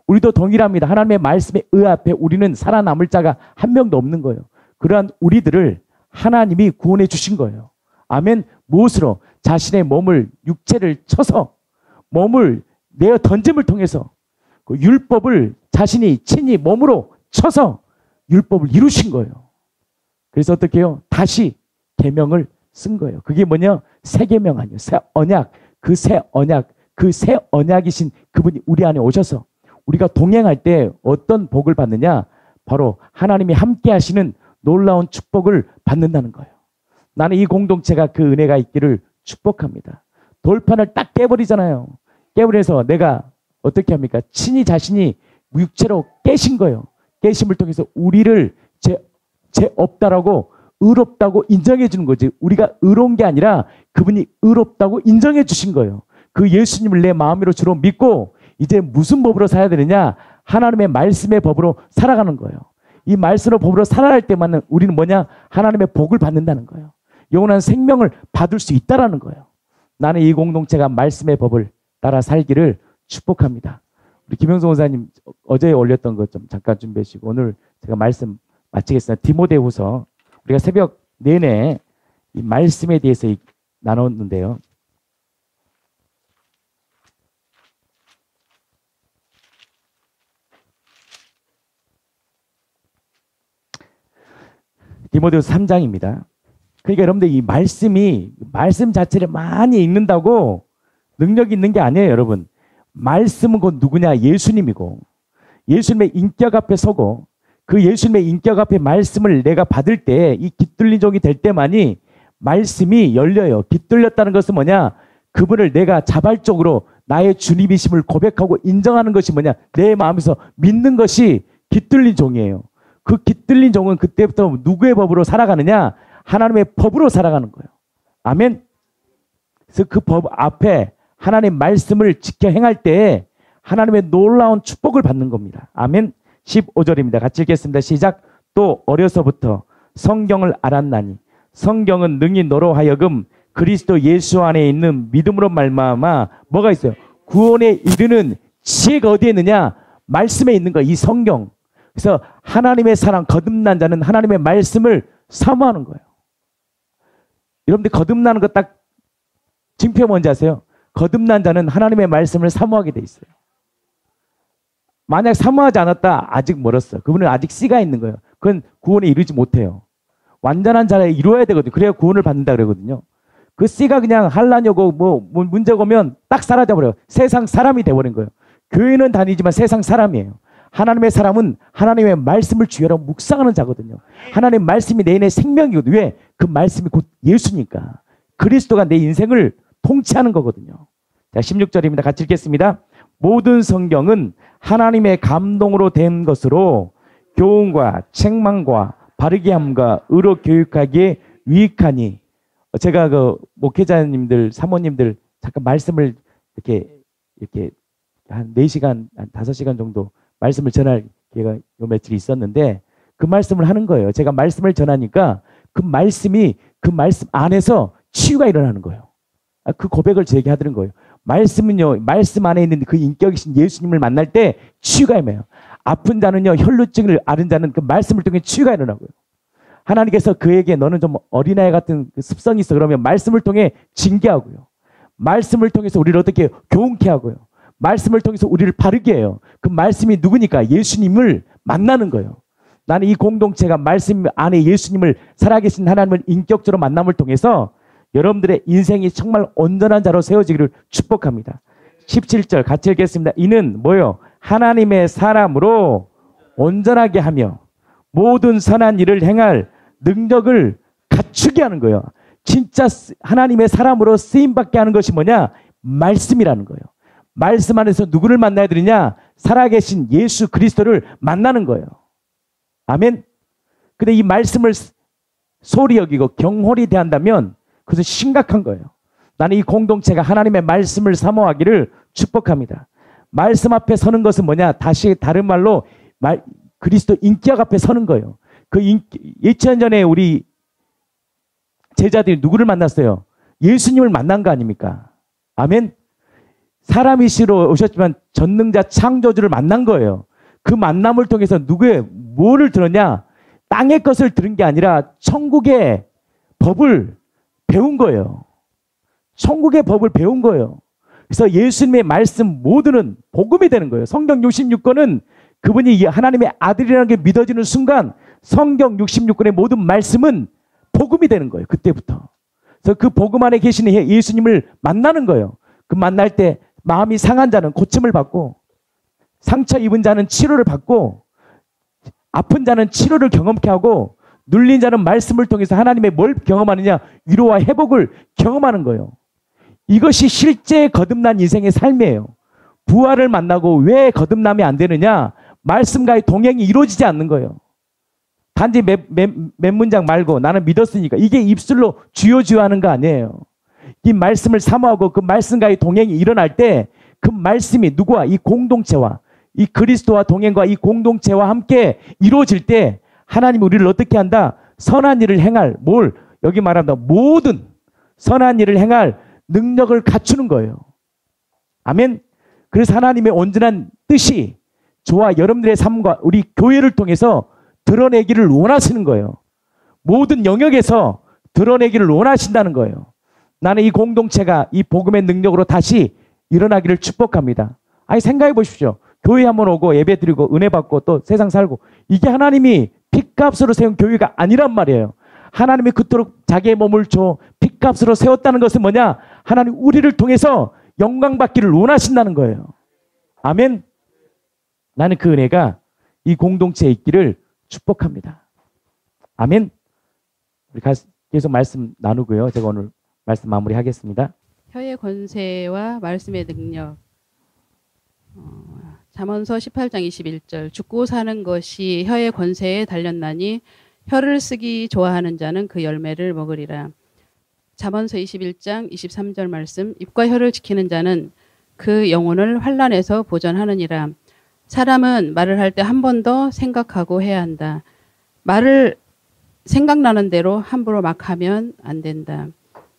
우리도 동일합니다. 하나님의 말씀에 앞에 우리는 살아남을 자가 한 명도 없는 거예요. 그러한 우리들을 하나님이 구원해 주신 거예요. 아멘. 무엇으로? 자신의 몸을 육체를 쳐서 몸을 내어 던짐을 통해서 그 율법을 자신이 친히 몸으로 쳐서 율법을 이루신 거예요. 그래서 어떻게 해요? 다시 계명을 쓴 거예요. 그게 뭐냐? 새 계명 아니에요. 새 언약. 그 새 언약이신 그분이 우리 안에 오셔서 우리가 동행할 때 어떤 복을 받느냐? 바로 하나님이 함께 하시는 놀라운 축복을 받는다는 거예요. 나는 이 공동체가 그 은혜가 있기를 축복합니다. 돌판을 딱 깨버리잖아요. 깨버려서 내가 어떻게 합니까? 친히 자신이 육체로 깨신 거예요. 깨심을 통해서 우리를 죄 없다라고 의롭다고 인정해 주는 거지. 우리가 의로운 게 아니라 그분이 의롭다고 인정해 주신 거예요. 그 예수님을 내 마음으로 주로 믿고 이제 무슨 법으로 살아야 되느냐? 하나님의 말씀의 법으로 살아가는 거예요. 이 말씀으로 법으로 살아갈 때만 우리는 뭐냐? 하나님의 복을 받는다는 거예요. 영원한 생명을 받을 수 있다라는 거예요. 나는 이 공동체가 말씀의 법을 따라 살기를 축복합니다. 우리 김영성 원사님 어제 올렸던 것 좀 잠깐 준비해 주시고 오늘 제가 말씀 마치겠습니다. 디모데후서 우리가 새벽 내내 이 말씀에 대해서 나눴는데요. 디모데후서 3장입니다. 그러니까 여러분들 이 말씀 자체를 많이 읽는다고 능력이 있는 게 아니에요, 여러분. 말씀은 곧 누구냐? 예수님이고 예수님의 인격 앞에 서고 그 예수님의 인격 앞에 말씀을 내가 받을 때 이 깃들린 종이 될 때만이 말씀이 열려요. 깃들렸다는 것은 뭐냐? 그분을 내가 자발적으로 나의 주님이심을 고백하고 인정하는 것이 뭐냐? 내 마음에서 믿는 것이 깃들린 종이에요. 그 깃들린 종은 그때부터 누구의 법으로 살아가느냐? 하나님의 법으로 살아가는 거예요. 아멘. 그래서 그 법 앞에 하나님의 말씀을 지켜 행할 때 하나님의 놀라운 축복을 받는 겁니다. 아멘. 15절입니다. 같이 읽겠습니다. 시작. 또 어려서부터 성경을 알았나니 성경은 능히 너로 하여금 그리스도 예수 안에 있는 믿음으로 말미암아 뭐가 있어요? 구원에 이르는 지혜가 어디에 있느냐? 말씀에 있는 거예요. 이 성경. 그래서 하나님의 사랑 거듭난 자는 하나님의 말씀을 사모하는 거예요. 여러분들 거듭나는 거 딱 징표 뭔지 아세요? 거듭난 자는 하나님의 말씀을 사모하게 돼 있어요. 만약 사모하지 않았다 아직 멀었어. 그분은 아직 씨가 있는 거예요. 그건 구원에 이르지 못해요. 완전한 자를 이루어야 되거든요. 그래야 구원을 받는다 그러거든요. 그 씨가 그냥 할라녀고 뭐 문제가 오면 딱 사라져버려요. 세상 사람이 돼버린 거예요. 교회는 다니지만 세상 사람이에요. 하나님의 사람은 하나님의 말씀을 주여라 묵상하는 자거든요. 하나님의 말씀이 내 인의 생명이거든요. 왜? 그 말씀이 곧 예수니까. 그리스도가 내 인생을 통치하는 거거든요. 자, 16절입니다. 같이 읽겠습니다. 모든 성경은 하나님의 감동으로 된 것으로 교훈과 책망과 바르게 함과 의로 교육하기에 유익하니. 제가 그 목회자님들, 사모님들 잠깐 말씀을 이렇게 한 4시간, 한 5시간 정도 말씀을 전할 기회가 요 며칠 있었는데 그 말씀을 하는 거예요. 제가 말씀을 전하니까 그 말씀 안에서 치유가 일어나는 거예요. 그 고백을 제게 하더는 거예요. 말씀은요, 말씀 안에 있는 그 인격이신 예수님을 만날 때 치유가 임해요. 아픈 자는요, 혈루증을 앓은 자는 그 말씀을 통해 치유가 일어나고요. 하나님께서 그에게 너는 좀 어린아이 같은 그 습성이 있어. 그러면 말씀을 통해 징계하고요. 말씀을 통해서 우리를 어떻게 교훈케 하고요. 말씀을 통해서 우리를 바르게 해요. 그 말씀이 누구니까? 예수님을 만나는 거예요. 나는 이 공동체가 말씀 안에 예수님을 살아계신 하나님을 인격적으로 만남을 통해서 여러분들의 인생이 정말 온전한 자로 세워지기를 축복합니다. 17절 같이 읽겠습니다. 이는 뭐요? 하나님의 사람으로 온전하게 하며 모든 선한 일을 행할 능력을 갖추게 하는 거예요. 진짜 하나님의 사람으로 쓰임받게 하는 것이 뭐냐? 말씀이라는 거예요. 말씀 안에서 누구를 만나야 되느냐? 살아계신 예수 그리스도를 만나는 거예요. 아멘. 근데 이 말씀을 소홀히 여기고 경홀히 대한다면 그것은 심각한 거예요. 나는 이 공동체가 하나님의 말씀을 사모하기를 축복합니다. 말씀 앞에 서는 것은 뭐냐? 다시 다른 말로 그리스도 인격 앞에 서는 거예요. 그 2000년 전에 우리 제자들이 누구를 만났어요? 예수님을 만난 거 아닙니까? 아멘. 사람이시로 오셨지만 전능자 창조주를 만난 거예요. 그 만남을 통해서 뭐를 들었냐? 땅의 것을 들은 게 아니라 천국의 법을 배운 거예요. 천국의 법을 배운 거예요. 그래서 예수님의 말씀 모두는 복음이 되는 거예요. 성경 66권은 그분이 하나님의 아들이라는 게 믿어지는 순간 성경 66권의 모든 말씀은 복음이 되는 거예요. 그때부터. 그래서 그 복음 안에 계시는 예수님을 만나는 거예요. 그 만날 때 마음이 상한 자는 고침을 받고 상처 입은 자는 치료를 받고 아픈 자는 치료를 경험케 하고 눌린 자는 말씀을 통해서 하나님의 뭘 경험하느냐? 위로와 회복을 경험하는 거예요. 이것이 실제 거듭난 인생의 삶이에요. 부활을 만나고 왜 거듭남이 안 되느냐? 말씀과의 동행이 이루어지지 않는 거예요. 단지 몇 문장 말고 나는 믿었으니까 이게 입술로 주여 하는 거 아니에요. 이 말씀을 사모하고 그 말씀과의 동행이 일어날 때 그 말씀이 누구와? 이 공동체와 이 그리스도와 동행과 이 공동체와 함께 이루어질 때 하나님 우리를 어떻게 한다? 선한 일을 행할 여기 말한다. 모든 선한 일을 행할 능력을 갖추는 거예요. 아멘. 그래서 하나님의 온전한 뜻이 저와 여러분들의 삶과 우리 교회를 통해서 드러내기를 원하시는 거예요. 모든 영역에서 드러내기를 원하신다는 거예요. 나는 이 공동체가 이 복음의 능력으로 다시 일어나기를 축복합니다. 아니 생각해 보십시오. 교회 한번 오고 예배 드리고 은혜 받고 또 세상 살고 이게 하나님이 핏값으로 세운 교회가 아니란 말이에요. 하나님이 그토록 자기의 몸을 줘 핏값으로 세웠다는 것은 뭐냐? 하나님 우리를 통해서 영광 받기를 원하신다는 거예요. 아멘. 나는 그 은혜가 이 공동체에 있기를 축복합니다. 아멘. 우리 계속 말씀 나누고요. 제가 오늘 말씀 마무리하겠습니다. 혀의 권세와 말씀의 능력. 잠언서 18장 21절. 죽고 사는 것이 혀의 권세에 달렸나니 혀를 쓰기 좋아하는 자는 그 열매를 먹으리라. 잠언서 21장 23절 말씀. 입과 혀를 지키는 자는 그 영혼을 환난에서 보전하느니라. 사람은 말을 할 때 한 번 더 생각하고 해야 한다. 말을 생각나는 대로 함부로 막 하면 안 된다.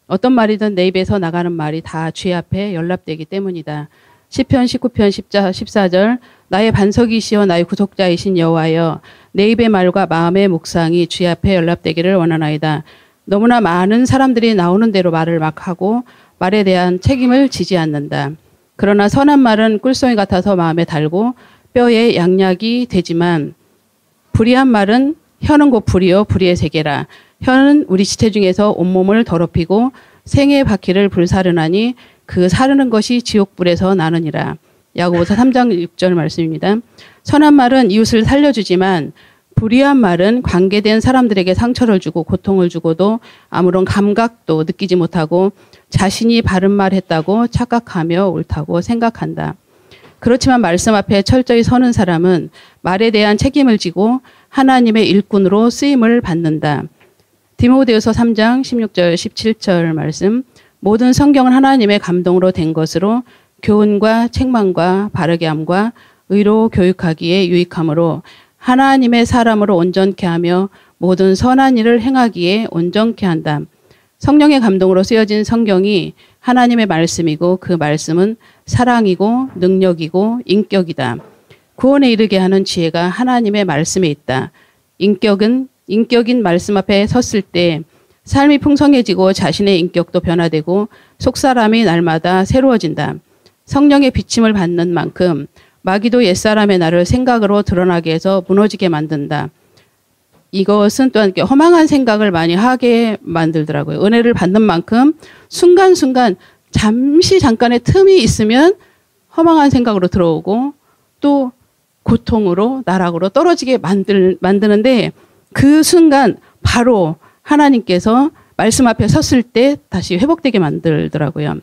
어떤 말이든 내 입에서 나가는 말이 다 주의 앞에 연락되기 때문이다. 시편 19편 14절. 나의 반석이시여 나의 구속자이신 여호와여 내 입의 말과 마음의 묵상이 주의 앞에 연락되기를 원하나이다. 너무나 많은 사람들이 나오는 대로 말을 막 하고 말에 대한 책임을 지지 않는다. 그러나 선한 말은 꿀송이 같아서 마음에 달고 뼈에 양약이 되지만 불의한 말은 혀는 곧 불이요 불의의 세계라. 혀는 우리 지체 중에서 온몸을 더럽히고 생의 바퀴를 불사르나니 그 사르는 것이 지옥불에서 나느니라. 야고보서 3장 6절 말씀입니다. 선한 말은 이웃을 살려주지만 불의한 말은 관계된 사람들에게 상처를 주고 고통을 주고도 아무런 감각도 느끼지 못하고 자신이 바른 말 했다고 착각하며 옳다고 생각한다. 그렇지만 말씀 앞에 철저히 서는 사람은 말에 대한 책임을 지고 하나님의 일꾼으로 쓰임을 받는다. 디모데후서 3장 16절 17절 말씀. 모든 성경은 하나님의 감동으로 된 것으로 교훈과 책망과 바르게 함과 의로 교육하기에 유익하므로 하나님의 사람으로 온전케 하며 모든 선한 일을 행하기에 온전케 한다. 성령의 감동으로 쓰여진 성경이 하나님의 말씀이고 그 말씀은 사랑이고 능력이고 인격이다. 구원에 이르게 하는 지혜가 하나님의 말씀에 있다. 인격인 말씀 앞에 섰을 때 삶이 풍성해지고 자신의 인격도 변화되고 속사람이 날마다 새로워진다. 성령의 비침을 받는 만큼 마귀도 옛사람의 나를 생각으로 드러나게 해서 무너지게 만든다. 이것은 또한 허망한 생각을 많이 하게 만들더라고요. 은혜를 받는 만큼 순간순간 잠깐의 틈이 있으면 허망한 생각으로 들어오고 또 고통으로 나락으로 떨어지게 만드는데 그 순간 바로 하나님께서 말씀 앞에 섰을 때 다시 회복되게 만들더라고요.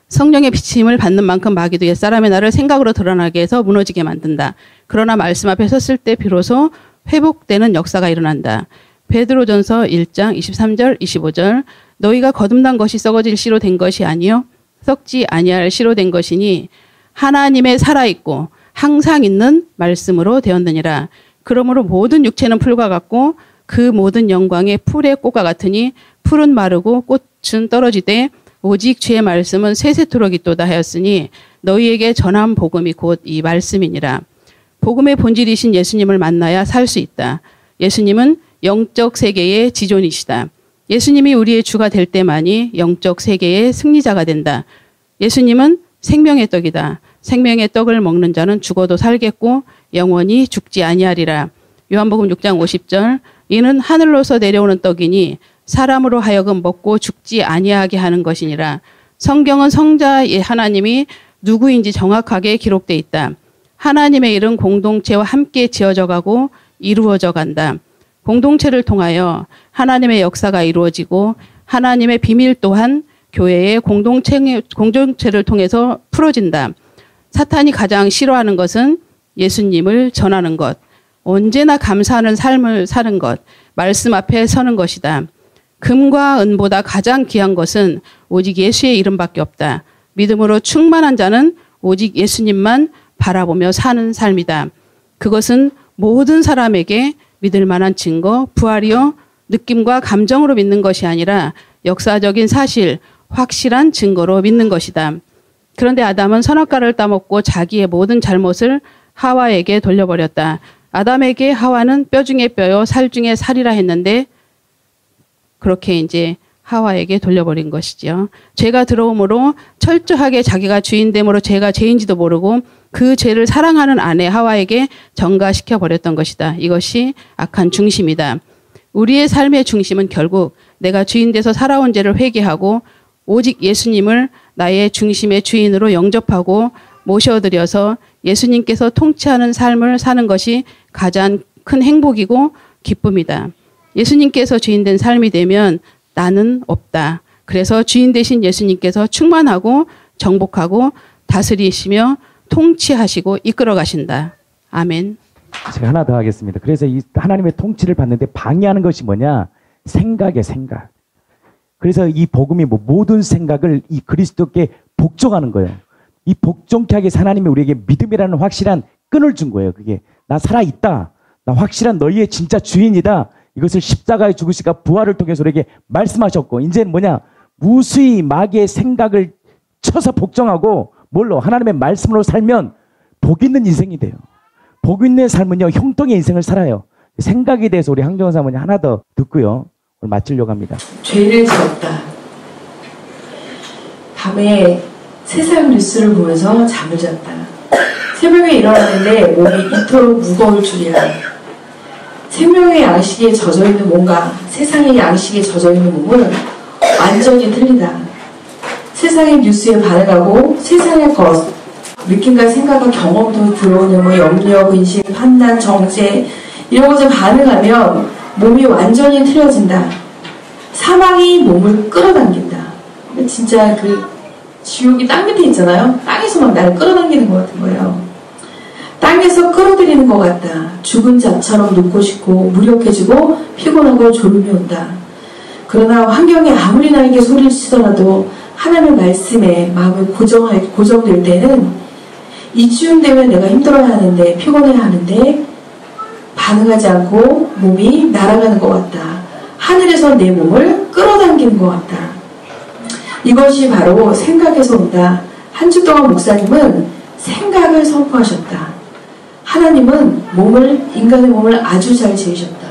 성령의 비침을 받는 만큼 마귀도 옛사람의 나를 생각으로 드러나게 해서 무너지게 만든다. 그러나 말씀 앞에 섰을 때 비로소 회복되는 역사가 일어난다. 베드로전서 1장 23절 25절. 너희가 거듭난 것이 썩어질 씨로 된 것이 아니요 썩지 아니할 씨로 된 것이니 하나님의 살아있고 항상 있는 말씀으로 되었느니라. 그러므로 모든 육체는 풀과 같고 그 모든 영광의 풀의 꽃과 같으니 풀은 마르고 꽃은 떨어지되 오직 주의 말씀은 세세토록 있도다 하였으니 너희에게 전한 복음이 곧 이 말씀이니라. 복음의 본질이신 예수님을 만나야 살 수 있다. 예수님은 영적 세계의 지존이시다. 예수님이 우리의 주가 될 때만이 영적 세계의 승리자가 된다. 예수님은 생명의 떡이다. 생명의 떡을 먹는 자는 죽어도 살겠고 영원히 죽지 아니하리라. 요한복음 6장 50절. 이는 하늘로서 내려오는 떡이니 사람으로 하여금 먹고 죽지 아니하게 하는 것이니라. 성경은 성자의 하나님이 누구인지 정확하게 기록되어 있다. 하나님의 일은 공동체와 함께 지어져 가고 이루어져 간다. 공동체를 통하여 하나님의 역사가 이루어지고 하나님의 비밀 또한 교회의 공동체를 통해서 풀어진다. 사탄이 가장 싫어하는 것은 예수님을 전하는 것, 언제나 감사하는 삶을 사는 것, 말씀 앞에 서는 것이다. 금과 은보다 가장 귀한 것은 오직 예수의 이름밖에 없다. 믿음으로 충만한 자는 오직 예수님만 바라보며 사는 삶이다. 그것은 모든 사람에게 믿을 만한 증거, 부활이요, 느낌과 감정으로 믿는 것이 아니라 역사적인 사실, 확실한 증거로 믿는 것이다. 그런데 아담은 선악과를 따먹고 자기의 모든 잘못을 하와에게 돌려버렸다. 아담에게 하와는 뼈 중에 뼈요, 살 중에 살이라 했는데 그렇게 이제 하와에게 돌려버린 것이죠. 죄가 들어옴으로 철저하게 자기가 주인됨으로 죄가 죄인지도 모르고 그 죄를 사랑하는 아내 하와에게 전가시켜 버렸던 것이다. 이것이 악한 중심이다. 우리의 삶의 중심은 결국 내가 주인 돼서 살아온 죄를 회개하고 오직 예수님을 나의 중심의 주인으로 영접하고 모셔드려서 예수님께서 통치하는 삶을 사는 것이 가장 큰 행복이고 기쁨이다. 예수님께서 주인 된 삶이 되면 나는 없다. 그래서 주인 되신 예수님께서 충만하고 정복하고 다스리시며 통치하시고 이끌어 가신다. 아멘. 제가 하나 더 하겠습니다. 그래서 이 하나님의 통치를 받는데 방해하는 것이 뭐냐? 생각의 생각. 그래서 이 복음이 모든 생각을 이 그리스도께 복종하는 거예요. 이 복종케 하기 위해서 하나님이 우리에게 믿음이라는 확실한 끈을 준 거예요. 그게 나 살아있다. 나 확실한 너희의 진짜 주인이다. 이것을 십자가에 죽으시가 부활을 통해서 우리에게 말씀하셨고 이제는 뭐냐? 무수히 마귀의 생각을 쳐서 복종하고 뭘로? 하나님의 말씀으로 살면 복 있는 인생이 돼요. 복 있는 삶은요, 형통의 인생을 살아요. 생각에 대해서 우리 황정원 사모님 하나 더 듣고요. 오늘 마치려고 합니다. 죄를 지었다. 밤에 세상 뉴스를 보면서 잠을 잤다. 새벽에 일어났는데 몸이 이토록 무거울 줄이야. 생명의 양식에 젖어있는 몸과 세상의 양식에 젖어있는 몸은 완전히 틀리다. 세상의 뉴스에 반응하고 세상의 것, 느낌과 생각과 경험도 들어오는 뭐 염려, 근심, 판단, 정죄 이런 것에 반응하면 몸이 완전히 틀어진다. 사망이 몸을 끌어당긴다. 진짜 그 지옥이 땅 밑에 있잖아요. 땅에서 막 나를 끌어당기는 것 같은 거예요. 땅에서 끌어들이는 것 같다. 죽은 자처럼 눕고 싶고 무력해지고 피곤하고 졸음이 온다. 그러나 환경이 아무리 나에게 소리를 치더라도 하나님의 말씀에 마음이 고정될 때는 이쯤 되면 내가 힘들어야 하는데 피곤해야 하는데 반응하지 않고 몸이 날아가는 것 같다. 하늘에서 내 몸을 끌어당기는 것 같다. 이것이 바로 생각에서 온다. 한 주 동안 목사님은 생각을 선포하셨다. 하나님은 인간의 몸을 아주 잘 지으셨다.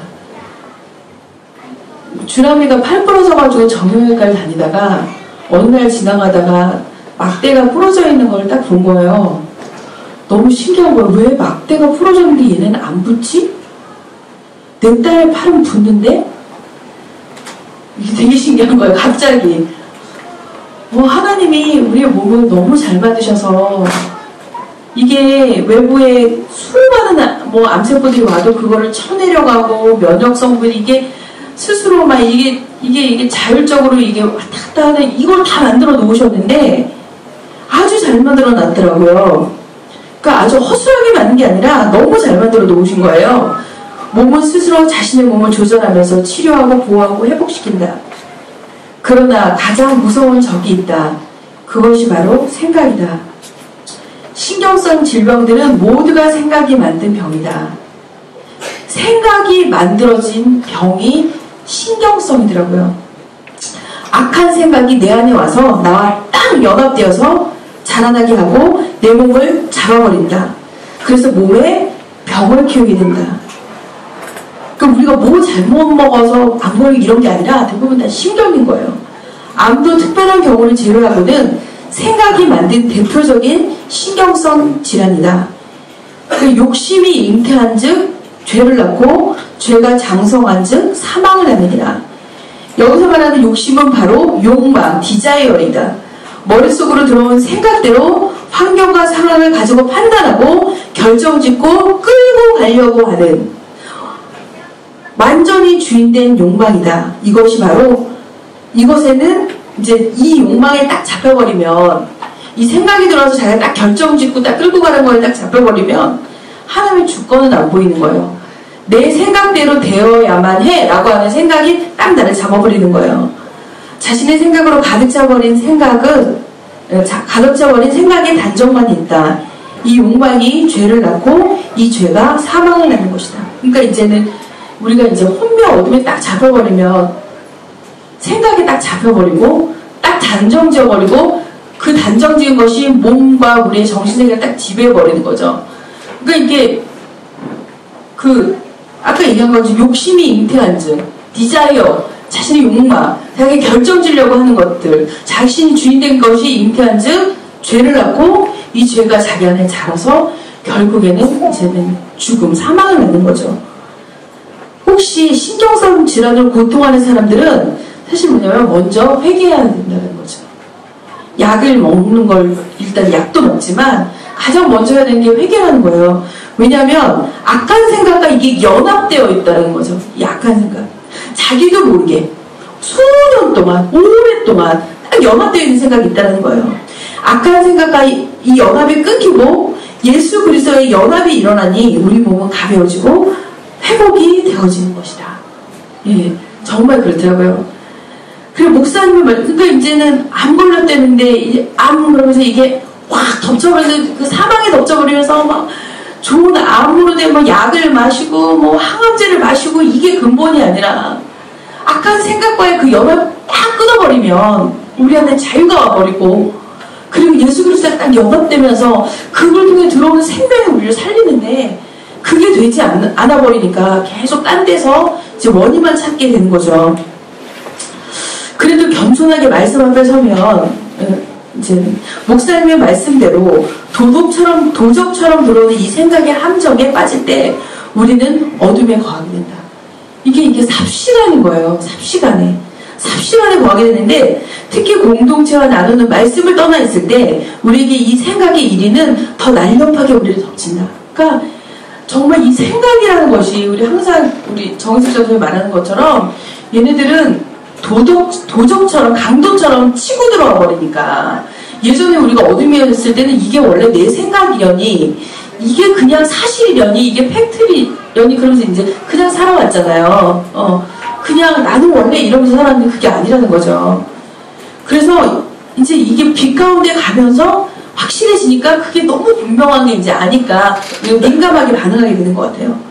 주남이가 팔 부러져가지고 정형외과를 다니다가 어느 날 지나가다가 막대가 부러져 있는 걸 딱 본 거예요. 너무 신기한 거예요. 왜 막대가 부러졌는데 얘네는 안 붙지? 내 딸 팔은 붙는데? 이게 되게 신기한 거예요. 갑자기. 하나님이 우리의 몸을 너무 잘 만드셔서 이게 외부에 수많은 암세포들이 와도 그거를 쳐내려가고 면역 성분 이게 스스로 막 이게 자율적으로 이게 왔다 갔다 하는 이걸 다 만들어 놓으셨는데 아주 잘 만들어 놨더라고요. 그러니까 아주 허술하게 만든 게 아니라 너무 잘 만들어 놓으신 거예요. 몸은 스스로 자신의 몸을 조절하면서 치료하고 보호하고 회복시킨다. 그러나 가장 무서운 적이 있다. 그것이 바로 생각이다. 신경성 질병들은 모두가 생각이 만든 병이다. 생각이 만들어진 병이 신경성이더라고요. 악한 생각이 내 안에 와서 나와 딱 연합되어서 자라나게 하고 내 몸을 잡아버린다. 그래서 몸에 병을 키우게 된다. 그럼 우리가 뭐 잘못 먹어서 안 걸리고 이런 게 아니라 대부분 다 신경인 거예요. 암도 특별한 경우를 제외하고는 생각이 만든 대표적인 신경성 질환이다. 그 욕심이 잉태한 즉 죄를 낳고 죄가 장성한 즉 사망을 하느니라. 여기서 말하는 욕심은 바로 욕망, 디자이어이다. 머릿속으로 들어온 생각대로 환경과 상황을 가지고 판단하고 결정짓고 끌고 가려고 하는 완전히 주인된 욕망이다. 이것이 바로 이것에는 이제 이 욕망에 딱 잡혀버리면 이 생각이 들어서 자기가 딱 결정짓고 딱 끌고 가는 거에 딱 잡혀버리면 하나님의 주권은 안 보이는 거예요. 내 생각대로 되어야만 해 라고 하는 생각이 딱 나를 잡아버리는 거예요. 자신의 생각으로 가득 차버린 생각에 단정만 있다. 이 욕망이 죄를 낳고 이 죄가 사망을 낳는 것이다. 그러니까 이제는 우리가 이제 혼미와 어둠에 딱 잡혀버리면 생각이 딱 잡혀버리고 딱 단정지어버리고 그 단정지은 것이 몸과 우리의 정신세계를 딱 지배해버리는 거죠. 그러니까 이게 아까 얘기한 것처럼 욕심이 잉태한 즉 디자이어, 자신의 욕망, 자기 결정지려고 하는 것들, 자신이 주인된 것이 잉태한 즉 죄를 낳고 이 죄가 자기 안에 자라서 결국에는 이제는 죽음, 사망을 낳는 거죠. 혹시 신경성 질환으로 고통하는 사람들은 사실 뭐냐면 먼저 회개해야 된다는 거죠. 약을 먹는 걸 일단 약도 먹지만 가장 먼저 해야 되는 게 회개라는 거예요. 왜냐하면 악한 생각과 이게 연합되어 있다는 거죠. 이 악한 생각. 자기도 모르게 수년 동안, 오랫동안 딱 연합되어 있는 생각이 있다는 거예요. 악한 생각과 이 연합이 끊기고 예수 그리스도의 연합이 일어나니 우리 몸은 가벼워지고 회복이 되어지는 것이다. 예, 정말 그렇더라고요. 그리고 목사님의 말, 그러니까 이제는 암 걸렸다는데 이제 암 그러면서 이게 확 덮쳐버리면서 그 사망에 덮쳐버리면서 막 좋은 암으로 된 뭐 약을 마시고 뭐 항암제를 마시고 이게 근본이 아니라 악한 생각과의 그 연합 딱 끊어버리면 우리 안에 자유가 와버리고 그리고 예수 그리스도가 딱 연합되면서 그걸 통해 들어오는 생명이 우리를 살리는데 그게 되지 않아 버리니까 계속 딴 데서 이제 원인만 찾게 되는 거죠. 그래도 겸손하게 말씀 앞에 서면 이제 목사님의 말씀대로 도적처럼 들어오는 이 생각의 함정에 빠질 때 우리는 어둠에 거하게 된다. 이게 삽시간인 거예요. 삽시간에 거하게 되는데 특히 공동체와 나누는 말씀을 떠나 있을 때 우리에게 이 생각의 일위는 더 날렵하게 우리를 덮친다. 그러니까 정말 이 생각이라는 것이 우리 항상 우리 정은숙 선생님이 말하는 것처럼 얘네들은 도적처럼 강도처럼 치고 들어와 버리니까 예전에 우리가 어둠이었을 때는 이게 원래 내 생각이려니 이게 그냥 사실이려니 이게 팩트리려니 그러면서 이제 그냥 살아왔잖아요. 그냥 나는 원래 이러면서 살았는데 그게 아니라는 거죠. 그래서 이제 이게 빛 가운데 가면서 확실해지니까 그게 너무 분명한 게 이제 아니까 민감하게 반응하게 되는 것 같아요.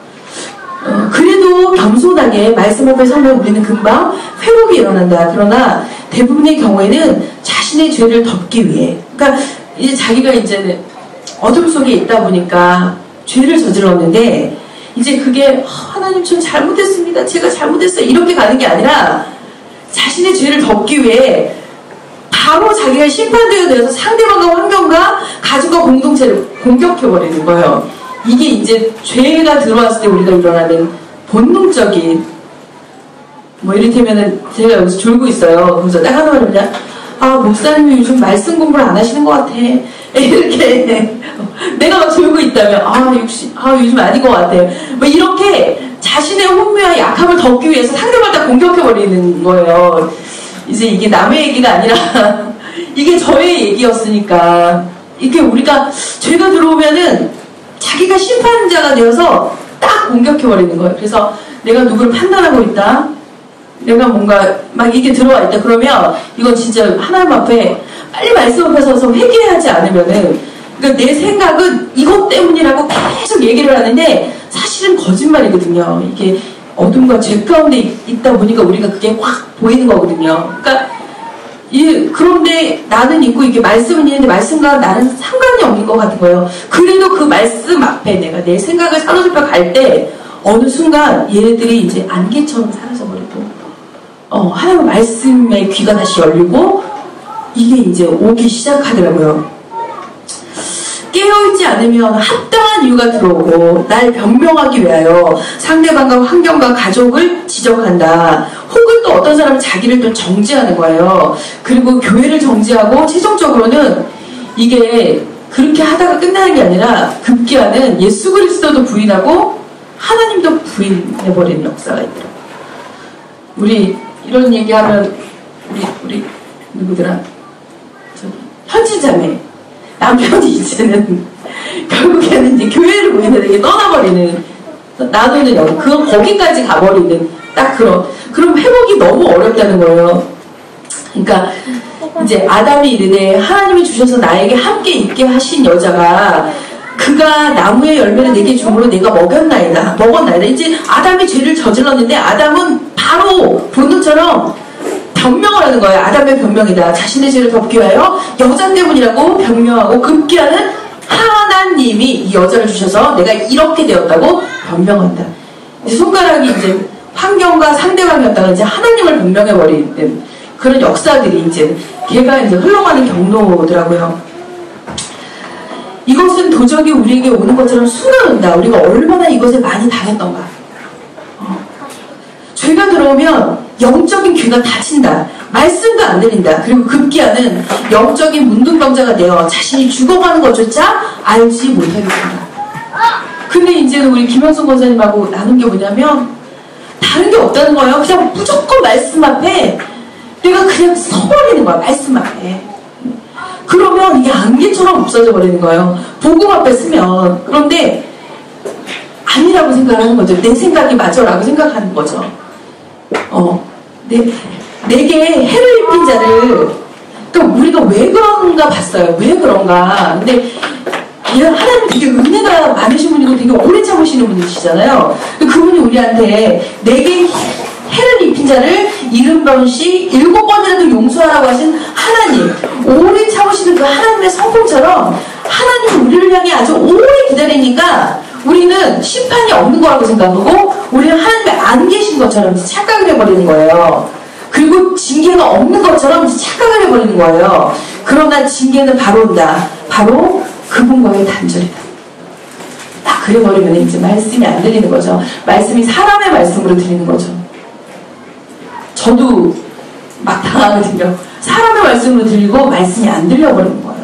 그래도 겸손하게 말씀 앞에 서면 우리는 금방 회복이 일어난다. 그러나 대부분의 경우에는 자신의 죄를 덮기 위해, 그러니까 이제 자기가 이제 어둠 속에 있다 보니까 죄를 저질렀는데 이제 그게 하나님 전 잘못했습니다. 제가 잘못했어요. 이렇게 가는 게 아니라 자신의 죄를 덮기 위해 바로 자기가 심판되어 되어서 상대방과 환경과 가족과 공동체를 공격해버리는 거예요. 이게 이제 죄가 들어왔을 때 우리가 일어나는 본능적인 뭐 이를테면은 제가 여기서 졸고 있어요. 그래서 딱 하나 말하면 목사님이 요즘 말씀 공부를 안 하시는 것 같아. 이렇게 내가 막 졸고 있다면 요즘 아닌 것 같아. 뭐 이렇게 자신의 혼미와 약함을 덮기 위해서 상대방을 다 공격해버리는 거예요. 이제 이게 남의 얘기가 아니라 이게 저의 얘기였으니까 이게 우리가 죄가 들어오면은 자기가 심판자가 되어서 딱 공격해버리는 거예요. 그래서 내가 누구를 판단하고 있다. 내가 뭔가 막 이게 들어와 있다. 그러면 이건 진짜 하나님 앞에 빨리 말씀 앞에 서서 회개하지 않으면은 그러니까 내 생각은 이것 때문이라고 계속 얘기를 하는데 사실은 거짓말이거든요. 이게 어둠과 죄 가운데 있다 보니까 우리가 그게 확 보이는 거거든요. 그러니까 그런데 나는 있고 이게 말씀은 있는데 말씀과 나는 상관이 없는 것 같은 거예요. 그래도 그 말씀 앞에 내가 내 생각을 사로잡혀 갈 때 어느 순간 얘네들이 이제 안개처럼 사라져버리고 하나님 말씀의 귀가 다시 열리고 이게 이제 오기 시작하더라고요. 깨어있지 않으면 합당한 이유가 들어오고 날 변명하기 위하여 상대방과 환경과 가족을 지적한다. 혹은 또 어떤 사람은 자기를 또 정죄하는 거예요. 그리고 교회를 정죄하고 최종적으로는 이게 그렇게 하다가 끝나는 게 아니라 급기야는 예수 그리스도도 부인하고 하나님도 부인해버리는 역사가 있더라고요. 우리 이런 얘기하면 우리 누구더라? 현진자매 남편이 이제는 결국에는 이제 교회를 부인하게 떠나버리는 나도는 여기 거기까지 가버리는 딱 그럼 회복이 너무 어렵다는 거예요. 그러니까 이제 아담이 이르되 하나님이 주셔서 나에게 함께 있게 하신 여자가 그가 나무의 열매를 내게 줌으로 내가 먹었나이다. 이제 아담이 죄를 저질렀는데 아담은 바로 본능처럼 변명을 하는 거예요. 아담의 변명이다. 자신의 죄를 덮기 위하여 여자 때문이라고 변명하고 급기야는 하나님이 이 여자를 주셔서 내가 이렇게 되었다고 변명한다. 이제 손가락이 이제 환경과 상대방이었다가 이제 하나님을 변명해버리는 그런 역사들이 이제 걔가 이제 흘러가는 경로더라고요. 이것은 도적이 우리에게 오는 것처럼 순간온다. 우리가 얼마나 이것에 많이 당했던가. 죄가 들어오면 영적인 귀가 닫힌다. 말씀도 안 들린다. 그리고 급기야는 영적인 문둥병자가 되어 자신이 죽어가는 것조차 알지 못하게 된다. 근데 이제는 우리 김영선 권사님하고 나눈 게 뭐냐면 다른 게 없다는 거예요. 그냥 무조건 말씀 앞에 내가 그냥 서버리는 거야. 말씀 앞에. 그러면 이게 안개처럼 없어져 버리는 거예요. 복음 앞에 쓰면. 그런데 아니라고 생각하는 거죠. 내 생각이 맞아라고 생각하는 거죠. 내게 해를 입힌 자를, 그러니까 우리가 왜 그런가 봤어요. 왜 그런가. 근데 하나님 되게 은혜가 많으신 분이고 되게 오래 참으시는 분이시잖아요. 그분이 우리한테 내게 해를 입힌 자를 70번씩 7번이라도 용서하라고 하신 하나님, 오래 참으시는 그 하나님의 성품처럼 하나님은 우리를 향해 아주 오래 기다리니까 우리는 심판이 없는 거라고 생각하고 우리는 하나님이 안 계신 것처럼 착각을 해버리는 거예요. 그리고 징계가 없는 것처럼 착각을 해버리는 거예요. 그러나 징계는 바로 온다. 바로 그분과의 단절이다. 딱 그래버리면 이제 말씀이 안 들리는 거죠. 말씀이 사람의 말씀으로 들리는 거죠. 저도 막 당하거든요. 사람의 말씀으로 들리고 말씀이 안 들려버리는 거예요.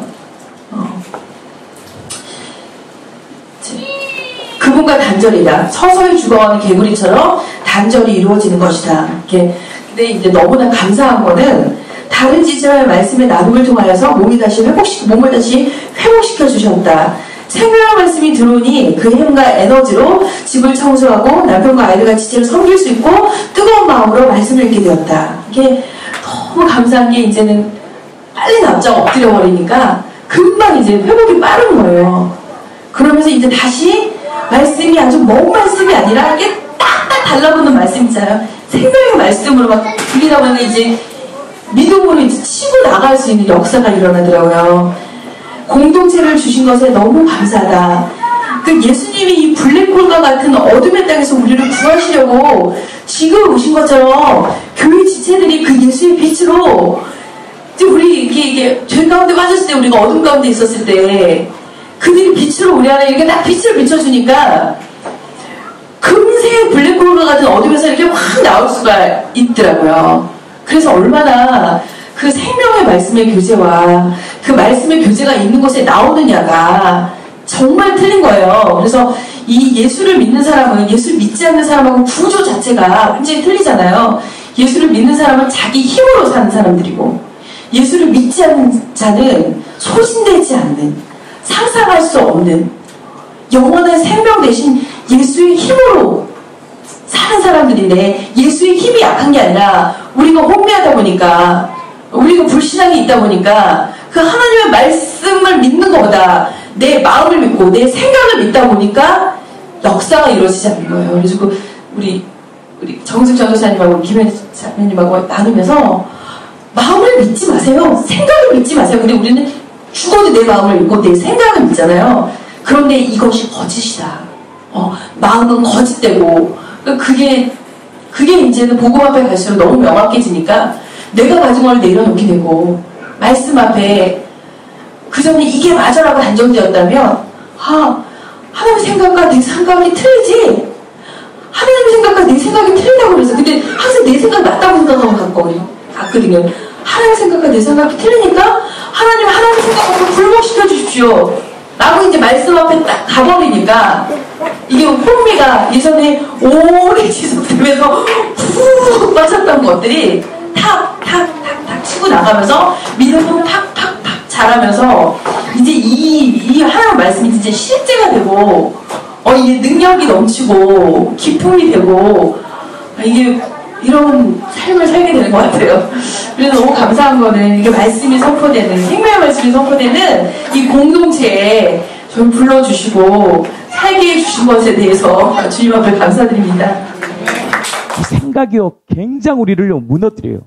그분과 단절이다. 서서히 죽어가는 개구리처럼 단절이 이루어지는 것이다. 이렇게. 근데 이제 너무나 감사한 거는 다른 지체와의 말씀의 나눔을 통하여서 몸을 다시 회복시켜 주셨다. 생명의 말씀이 들어오니 그 힘과 에너지로 집을 청소하고 남편과 아이들과 지체를 섬길 수 있고 뜨거운 마음으로 말씀을 읽게 되었다. 이게 너무 감사한 게 이제는 빨리 납작 엎드려 버리니까 금방 이제 회복이 빠른 거예요. 그러면서 이제 다시 말씀이 아주 먼 말씀이 아니라 이게 딱딱 달라붙는 말씀 있잖아요. 생명의 말씀으로 막 들리다 보면 이제 믿음으로 이제 치고 나갈 수 있는 역사가 일어나더라고요. 공동체를 주신 것에 너무 감사하다. 그 예수님이 이 블랙홀과 같은 어둠의 땅에서 우리를 구하시려고 지금 오신 것처럼 교회 지체들이 그 예수의 빛으로 우리 이게 죄 가운데 빠졌을 때 우리가 어둠 가운데 있었을 때 그들이 빛으로 우리 안에 이렇게 딱 빛을 비춰주니까 금세 블랙홀과 같은 어둠에서 이렇게 확 나올 수가 있더라고요. 그래서 얼마나 그 생명의 말씀의 교제와 그 말씀의 교제가 있는 곳에 나오느냐가 정말 틀린 거예요. 그래서 이 예수를 믿는 사람은 예수 믿지 않는 사람하고 구조 자체가 완전히 틀리잖아요. 예수를 믿는 사람은 자기 힘으로 사는 사람들이고 예수를 믿지 않는 자는 소진되지 않는 상상할 수 없는 영원한 생명 대신 예수의 힘으로 사는 사람들인데 예수의 힘이 약한 게 아니라 우리가 혼미하다 보니까 우리가 불신앙이 있다 보니까 그 하나님의 말씀을 믿는 것보다 내 마음을 믿고 내 생각을 믿다 보니까 역사가 이루어지지 않는 거예요. 그래서 우리 정승 전도사님하고 김현희 자매님하고 나누면서 마음을 믿지 마세요. 생각을 믿지 마세요. 근데 우리는 죽어도 내 마음을 믿고 내 생각을 믿잖아요. 그런데 이것이 거짓이다. 마음은 거짓되고 그게 이제는 복음 앞에 갈수록 너무 명확해지니까 내가 가진 걸 내려놓게 되고 말씀 앞에 그전에 이게 맞아라고 단정되었다면 하나님의 생각과 내 생각이 틀리지. 하나님의 생각과 내 생각이 틀리다고 그래서 근데 항상 내 생각이 맞다고 생각하고 갔거든요. 하나님의 생각과 내 생각이 틀리니까 하나님의 생각을 불복시켜 주십시오 라고 이제 말씀 앞에 딱 가버리니까 이게 혼미가 예전에 오래 지속되면서 푹 빠졌던 것들이 탁탁탁탁 치고 나가면서 믿음은 탁탁탁 자라면서 이제 이 하나님 말씀이 이제 실제가 되고 이게 능력이 넘치고 기쁨이 되고 이게 이런 삶을 살게 되는 것 같아요. 그래서 너무 감사한 거는 이게 말씀이 선포되는 생명의 말씀이 선포되는 이 공동체에 저를 불러주시고 살게 해주신 것에 대해서 주님 앞에 감사드립니다. 이 생각이요, 굉장히 우리를 무너뜨려요.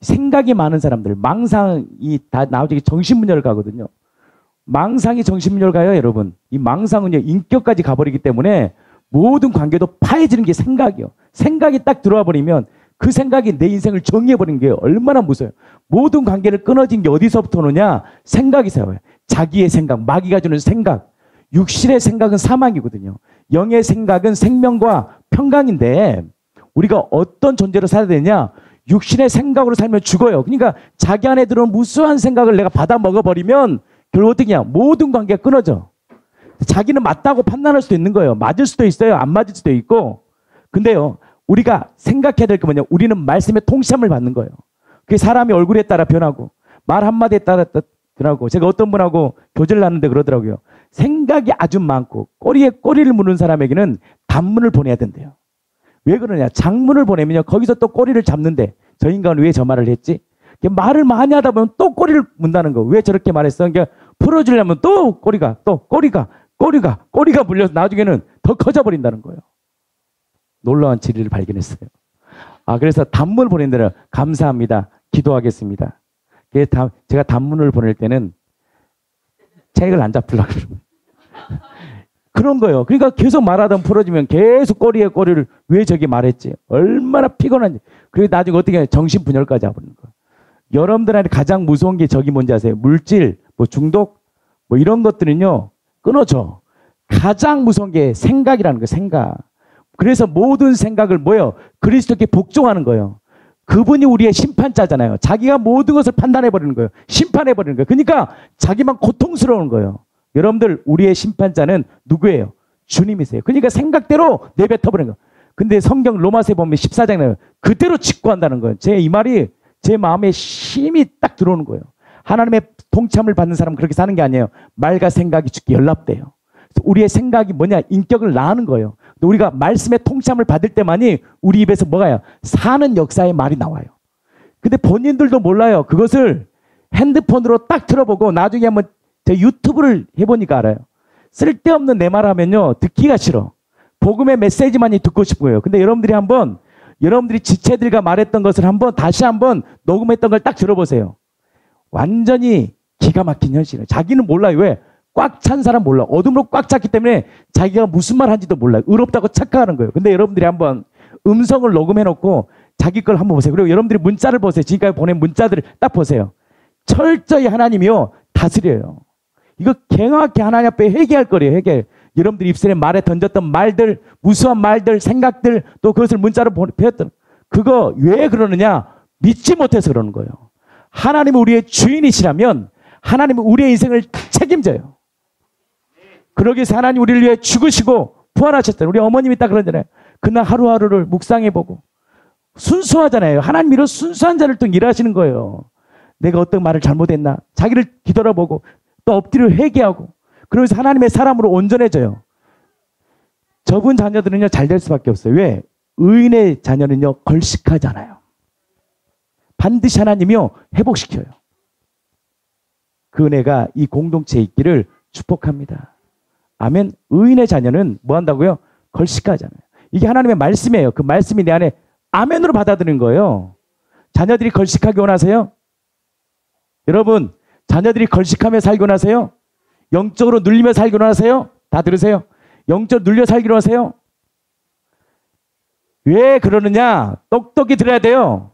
생각이 많은 사람들, 망상이 다 나오기 정신분열 가거든요. 망상이 정신분열 가요, 여러분. 이 망상은요, 인격까지 가버리기 때문에 모든 관계도 파해지는 게 생각이요. 생각이 딱 들어와 버리면 그 생각이 내 인생을 정리해버리는 게 얼마나 무서워요. 모든 관계를 끊어진 게 어디서부터 오느냐? 생각이세요. 자기의 생각, 마귀가 주는 생각. 육신의 생각은 사망이거든요. 영의 생각은 생명과 평강인데 우리가 어떤 존재로 살아야 되냐? 육신의 생각으로 살면 죽어요. 그러니까 자기 안에 들어온 무수한 생각을 내가 받아 먹어버리면 결국 어떻게 하냐? 모든 관계가 끊어져. 자기는 맞다고 판단할 수도 있는 거예요. 맞을 수도 있어요. 안 맞을 수도 있고. 근데요, 우리가 생각해야 될 게 뭐냐? 우리는 말씀의 통참을 받는 거예요. 그게 사람이 얼굴에 따라 변하고 말 한마디에 따라 변하고. 제가 어떤 분하고 교제를 하는데 그러더라고요. 생각이 아주 많고 꼬리에 꼬리를 무는 사람에게는 단문을 보내야 된대요. 왜 그러냐? 장문을 보내면요, 거기서 또 꼬리를 잡는데 저 인간은 왜 저 말을 했지? 말을 많이 하다 보면 또 꼬리를 문다는 거. 왜 저렇게 말했어? 그러니까 풀어주려면 또 꼬리가 물려서 나중에는 더 커져버린다는 거예요. 놀라운 진리를 발견했어요. 그래서 단문을 보낸다면 감사합니다. 기도하겠습니다. 제가 단문을 보낼 때는 책을 안 잡으려고 그런 거예요. 그러니까 계속 말하다 풀어지면 계속 꼬리에 꼬리를 왜 저기 말했지? 얼마나 피곤한지. 그리고 나중에 어떻게 해요? 정신분열까지 해버리는 거예요. 여러분들한테 가장 무서운 게 저기 뭔지 아세요? 물질, 중독, 이런 것들은요, 끊어져. 가장 무서운 게 생각이라는 거예요, 생각. 그래서 모든 생각을 뭐예요? 그리스도께 복종하는 거예요. 그분이 우리의 심판자잖아요. 자기가 모든 것을 판단해버리는 거예요. 심판해버리는 거예요. 그러니까 자기만 고통스러운 거예요. 여러분들, 우리의 심판자는 누구예요? 주님이세요. 그러니까 생각대로 내뱉어버리는 거예요. 근데 성경 로마서에 보면 14장에 나와요. 그대로 직구한다는 거예요. 이 말이 제 마음에 심히 딱 들어오는 거예요. 하나님의 동참을 받는 사람은 그렇게 사는 게 아니에요. 말과 생각이 죽게 연락돼요. 그래서 우리의 생각이 뭐냐? 인격을 낳는 거예요. 우리가 말씀의 통참을 받을 때만이 우리 입에서 뭐가요? 사는 역사의 말이 나와요. 근데 본인들도 몰라요. 그것을 핸드폰으로 딱 들어보고 나중에 한번 제 유튜브를 해보니까 알아요. 쓸데없는 내 말 하면요, 듣기가 싫어. 복음의 메시지만이 듣고 싶은 거예요. 근데 여러분들이 지체들과 말했던 것을 다시 한번 녹음했던 걸 딱 들어보세요. 완전히 기가 막힌 현실이에요. 자기는 몰라요. 왜? 꽉 찬 사람 몰라. 어둠으로 꽉 찼기 때문에 자기가 무슨 말 한지도 몰라요. 의롭다고 착각하는 거예요. 근데 여러분들이 한번 음성을 녹음해놓고 자기 걸 한번 보세요. 그리고 여러분들이 문자를 보세요. 지금까지 보낸 문자들을 딱 보세요. 철저히 하나님이요, 다스려요. 이거 정확히 하나님 앞에 회개할 거예요. 회개. 여러분들이 입술에 말에 던졌던 말들, 무수한 말들, 생각들, 또 그것을 문자로 배웠던 그거 왜 그러느냐? 믿지 못해서 그러는 거예요. 하나님은 우리의 주인이시라면 하나님은 우리의 인생을 책임져요. 그러기 위해서 하나님 우리를 위해 죽으시고 부활하셨잖아요. 우리 어머님이 딱 그러잖아요. 그날 하루하루를 묵상해보고 순수하잖아요. 하나님 이런 순수한 자를 또 일하시는 거예요. 내가 어떤 말을 잘못했나? 자기를 뒤돌아보고 또 엎드려 회개하고 그러면서 하나님의 사람으로 온전해져요. 저분 자녀들은요, 잘 될 수밖에 없어요. 왜? 의인의 자녀는요, 걸식하잖아요. 반드시 하나님이요, 회복시켜요. 그 은혜가 이 공동체에 있기를 축복합니다. 아멘. 의인의 자녀는 뭐 한다고요? 걸식하잖아요. 이게 하나님의 말씀이에요. 그 말씀이 내 안에 아멘으로 받아들이는 거예요. 자녀들이 걸식하기 원하세요? 여러분, 자녀들이 걸식하며 살기 원하세요? 영적으로 눌리며 살기 원하세요? 다 들으세요. 영적으로 눌려 살기로 하세요? 왜 그러느냐? 똑똑히 들어야 돼요.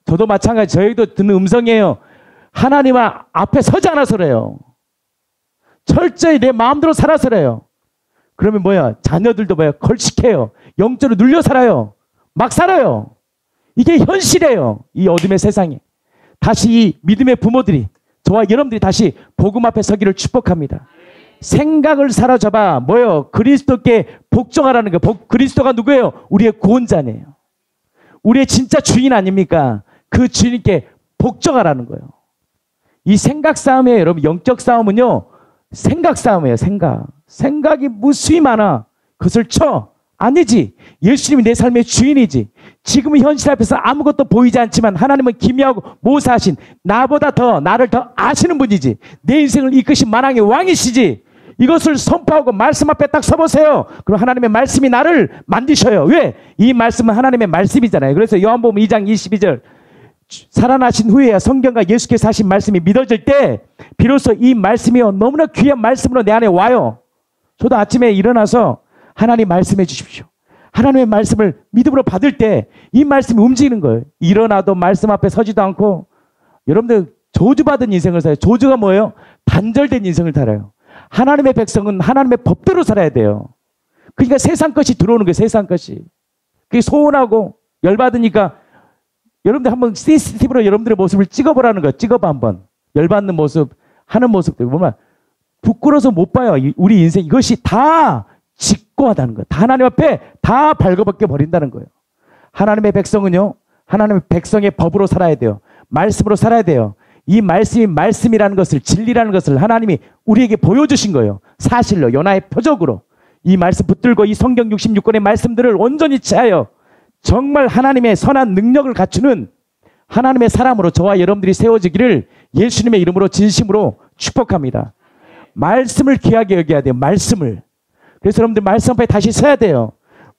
저도 마찬가지. 저희도 듣는 음성이에요. 하나님 앞에 서지 않아서 그래요. 철저히 내 마음대로 살아서 그래요. 그러면 뭐야? 자녀들도 뭐야? 걸식해요. 영적으로 눌려 살아요. 막 살아요. 이게 현실이에요. 이 어둠의 세상에. 다시 이 믿음의 부모들이, 저와 여러분들이 다시 복음 앞에 서기를 축복합니다. 생각을 사로잡아 뭐요? 그리스도께 복종하라는 거예요. 그리스도가 누구예요? 우리의 구원자네요. 우리의 진짜 주인 아닙니까? 그 주인께 복종하라는 거예요. 이 생각 싸움이에요. 여러분, 영적 싸움은요, 생각 싸움이에요. 생각이 무수히 많아. 그것을 쳐. 아니지. 예수님이 내 삶의 주인이지. 지금은 현실 앞에서 아무것도 보이지 않지만 하나님은 기묘하고 모사하신 나보다 더 나를 더 아시는 분이지. 내 인생을 이끄신 만왕의 왕이시지. 이것을 선포하고 말씀 앞에 딱 서보세요. 그럼 하나님의 말씀이 나를 만드셔요. 왜? 이 말씀은 하나님의 말씀이잖아요. 그래서 요한복음 2장 22절 살아나신 후에야 성경과 예수께서 하신 말씀이 믿어질 때 비로소 이 말씀이요 너무나 귀한 말씀으로 내 안에 와요. 저도 아침에 일어나서 하나님 말씀해 주십시오. 하나님의 말씀을 믿음으로 받을 때 이 말씀이 움직이는 거예요. 일어나도 말씀 앞에 서지도 않고 여러분들 저주받은 인생을 살아요. 저주가 뭐예요? 단절된 인생을 살아요. 하나님의 백성은 하나님의 법대로 살아야 돼요. 그러니까 세상 것이 들어오는 거예요. 세상 것이. 그게 소원하고 열받으니까 여러분들 한번 CCTV로 여러분들의 모습을 찍어보라는 거예요. 찍어봐 한번. 열받는 모습, 하는 모습들 보면 부끄러워서 못 봐요. 우리 인생 이것이 다 직고하다는 거예요. 다 하나님 앞에 다 발거벗겨 버린다는 거예요. 하나님의 백성은요. 하나님의 백성의 법으로 살아야 돼요. 말씀으로 살아야 돼요. 이 말씀이 말씀이라는 것을 진리라는 것을 하나님이 우리에게 보여주신 거예요. 사실로 연하의 표적으로 이 말씀 붙들고 이 성경 66권의 말씀들을 온전히 채하여 정말 하나님의 선한 능력을 갖추는 하나님의 사람으로 저와 여러분들이 세워지기를 예수님의 이름으로 진심으로 축복합니다. 말씀을 귀하게 여겨야 돼요. 말씀을. 그래서 여러분들 말씀 앞에 다시 서야 돼요.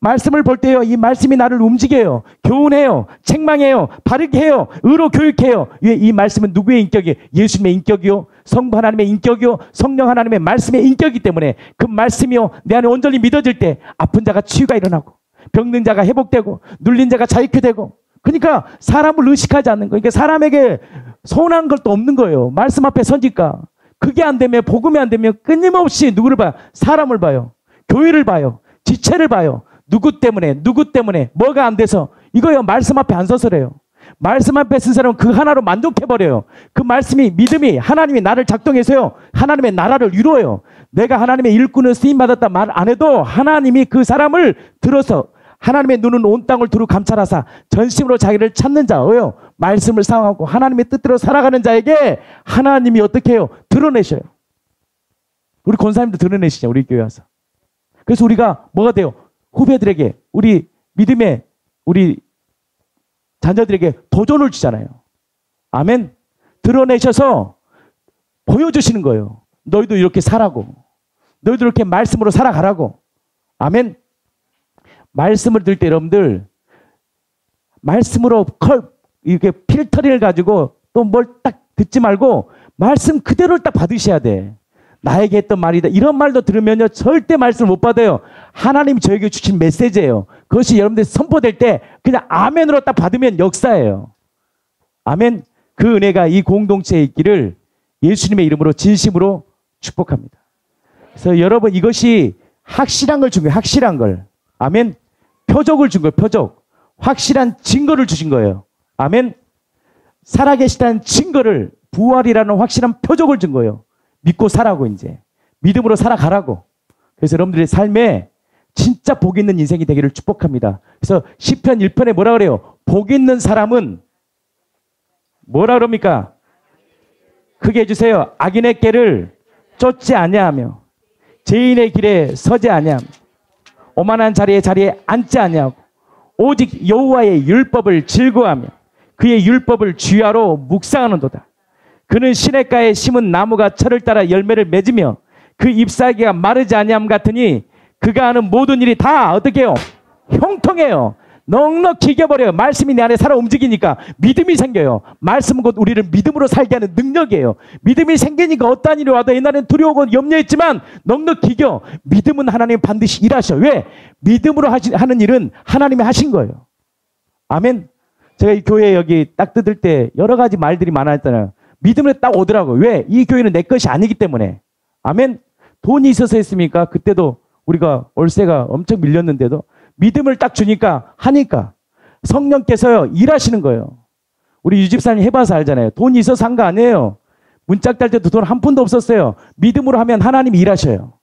말씀을 볼 때요. 이 말씀이 나를 움직여요. 교훈해요. 책망해요. 바르게 해요. 의로 교육해요. 왜? 이 말씀은 누구의 인격이에요? 예수님의 인격이요. 성부 하나님의 인격이요. 성령 하나님의 말씀의 인격이기 때문에 그 말씀이요. 내 안에 온전히 믿어질 때 아픈 자가 치유가 일어나고 병든 자가 회복되고 눌린 자가 자유케 되고 그러니까 사람을 의식하지 않는 거예요. 그러니까 사람에게 서운한 것도 없는 거예요. 말씀 앞에 서니까. 그게 안 되면 복음이 안 되면 끊임없이 누구를 봐요? 사람을 봐요. 교회를 봐요. 지체를 봐요. 누구 때문에 뭐가 안 돼서 이거요. 말씀 앞에 안 서서래요. 말씀 앞에 쓴 사람은 그 하나로 만족해버려요. 그 말씀이 믿음이 하나님이 나를 작동해서요. 하나님의 나라를 이루어요. 내가 하나님의 일꾼을 쓰임받았다 말 안 해도 하나님이 그 사람을 들어서 하나님의 눈은 온 땅을 두루 감찰하사 전심으로 자기를 찾는 자예요. 말씀을 사용하고 하나님의 뜻대로 살아가는 자에게 하나님이 어떻게 해요? 드러내셔요. 우리 권사님도 드러내시죠. 우리 교회 와서. 그래서 우리가 뭐가 돼요? 후배들에게 우리 믿음의 우리 자녀들에게 도전을 주잖아요. 아멘. 드러내셔서 보여주시는 거예요. 너희도 이렇게 살라고. 너희도 이렇게 말씀으로 살아가라고. 아멘. 말씀을 들을 때 여러분들 말씀으로 이렇게 필터링을 가지고 또 뭘 딱 듣지 말고 말씀 그대로를 딱 받으셔야 돼. 나에게 했던 말이다. 이런 말도 들으면요. 절대 말씀을 못 받아요. 하나님이 저에게 주신 메시지예요. 그것이 여러분들 선포될 때 그냥 아멘으로 딱 받으면 역사예요. 아멘. 그 은혜가 이 공동체에 있기를 예수님의 이름으로 진심으로 축복합니다. 그래서 여러분 이것이 확실한 걸 준 거예요. 확실한 걸. 아멘. 표적을 준 거예요. 표적. 확실한 증거를 주신 거예요. 아멘. 살아계시다는 증거를 부활이라는 확실한 표적을 준 거예요. 믿고 살라고 이제. 믿음으로 살아가라고. 그래서 여러분들의 삶에 진짜 복 있는 인생이 되기를 축복합니다. 그래서 시편 1편에 뭐라 그래요? 복 있는 사람은 뭐라 그럽니까? 크게 해주세요. 악인의 길을 쫓지 아니하며 죄인의 길에 서지 아니하며 오만한 자리에 앉지 아니하고 오직 여호와의 율법을 즐거워하며 그의 율법을 주야로 묵상하는도다. 그는 시냇가에 심은 나무가 철을 따라 열매를 맺으며 그 잎사귀가 마르지 아니함 같으니 그가 하는 모든 일이 다 어떻게 해요? 형통해요. 넉넉히 이겨버려요. 말씀이 내 안에 살아 움직이니까 믿음이 생겨요. 말씀은 곧 우리를 믿음으로 살게 하는 능력이에요. 믿음이 생기니까 어떠한 일이 와도 옛날엔 두려워하고 염려했지만 넉넉히 이겨. 믿음은 하나님 반드시 일하셔. 왜? 믿음으로 하는 일은 하나님이 하신 거예요. 아멘. 제가 이 교회 여기 딱 뜯을 때 여러 가지 말들이 많았잖아요. 믿음으로 딱 오더라고요. 왜? 이 교회는 내 것이 아니기 때문에. 아멘. 돈이 있어서 했습니까? 그때도 우리가 월세가 엄청 밀렸는데도 믿음을 딱 주니까 하니까 성령께서요 일하시는 거예요. 우리 유집사님 해봐서 알잖아요. 돈이 있어서 한 거 아니에요. 문짝 딸 때도 돈 한 푼도 없었어요. 믿음으로 하면 하나님이 일하셔요.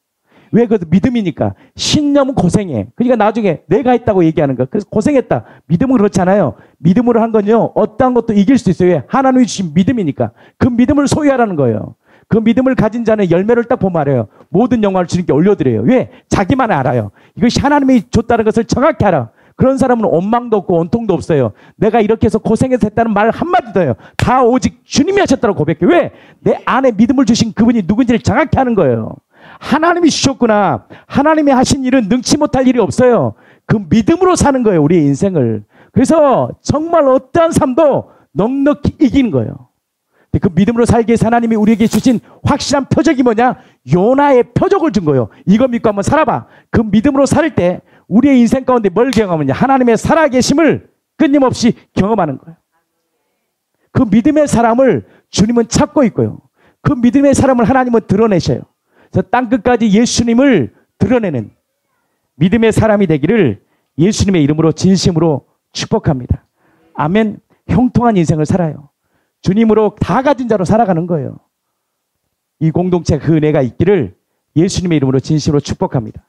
왜? 그것도 믿음이니까. 신념은 고생해. 그러니까 나중에 내가 했다고 얘기하는 거야. 그래서 고생했다. 믿음은 그렇지 않아요. 믿음으로 한 건요 어떠한 것도 이길 수 있어요. 왜? 하나님이 주신 믿음이니까. 그 믿음을 소유하라는 거예요. 그 믿음을 가진 자는 열매를 딱 보면 알아요. 모든 영광을 주님께 올려드려요. 왜? 자기만 알아요. 이것이 하나님이 줬다는 것을 정확히 알아. 그런 사람은 원망도 없고 원통도 없어요. 내가 이렇게 해서 고생해서 했다는 말 한마디도 해요. 다 오직 주님이 하셨다고 고백해. 왜? 내 안에 믿음을 주신 그분이 누군지를 정확히 아는 거예요. 하나님이 주셨구나. 하나님이 하신 일은 능치 못할 일이 없어요. 그 믿음으로 사는 거예요, 우리의 인생을. 그래서 정말 어떠한 삶도 넉넉히 이기는 거예요. 그 믿음으로 살기 위해서 하나님이 우리에게 주신 확실한 표적이 뭐냐? 요나의 표적을 준 거예요. 이거 믿고 한번 살아봐. 그 믿음으로 살 때 우리의 인생 가운데 뭘 경험하느냐? 하나님의 살아계심을 끊임없이 경험하는 거예요. 그 믿음의 사람을 주님은 찾고 있고요. 그 믿음의 사람을 하나님은 드러내셔요. 그래서 땅끝까지 예수님을 드러내는 믿음의 사람이 되기를 예수님의 이름으로 진심으로 축복합니다. 아멘. 형통한 인생을 살아요. 주님으로 다 가진 자로 살아가는 거예요. 이 공동체 그 은혜가 있기를 예수님의 이름으로 진심으로 축복합니다.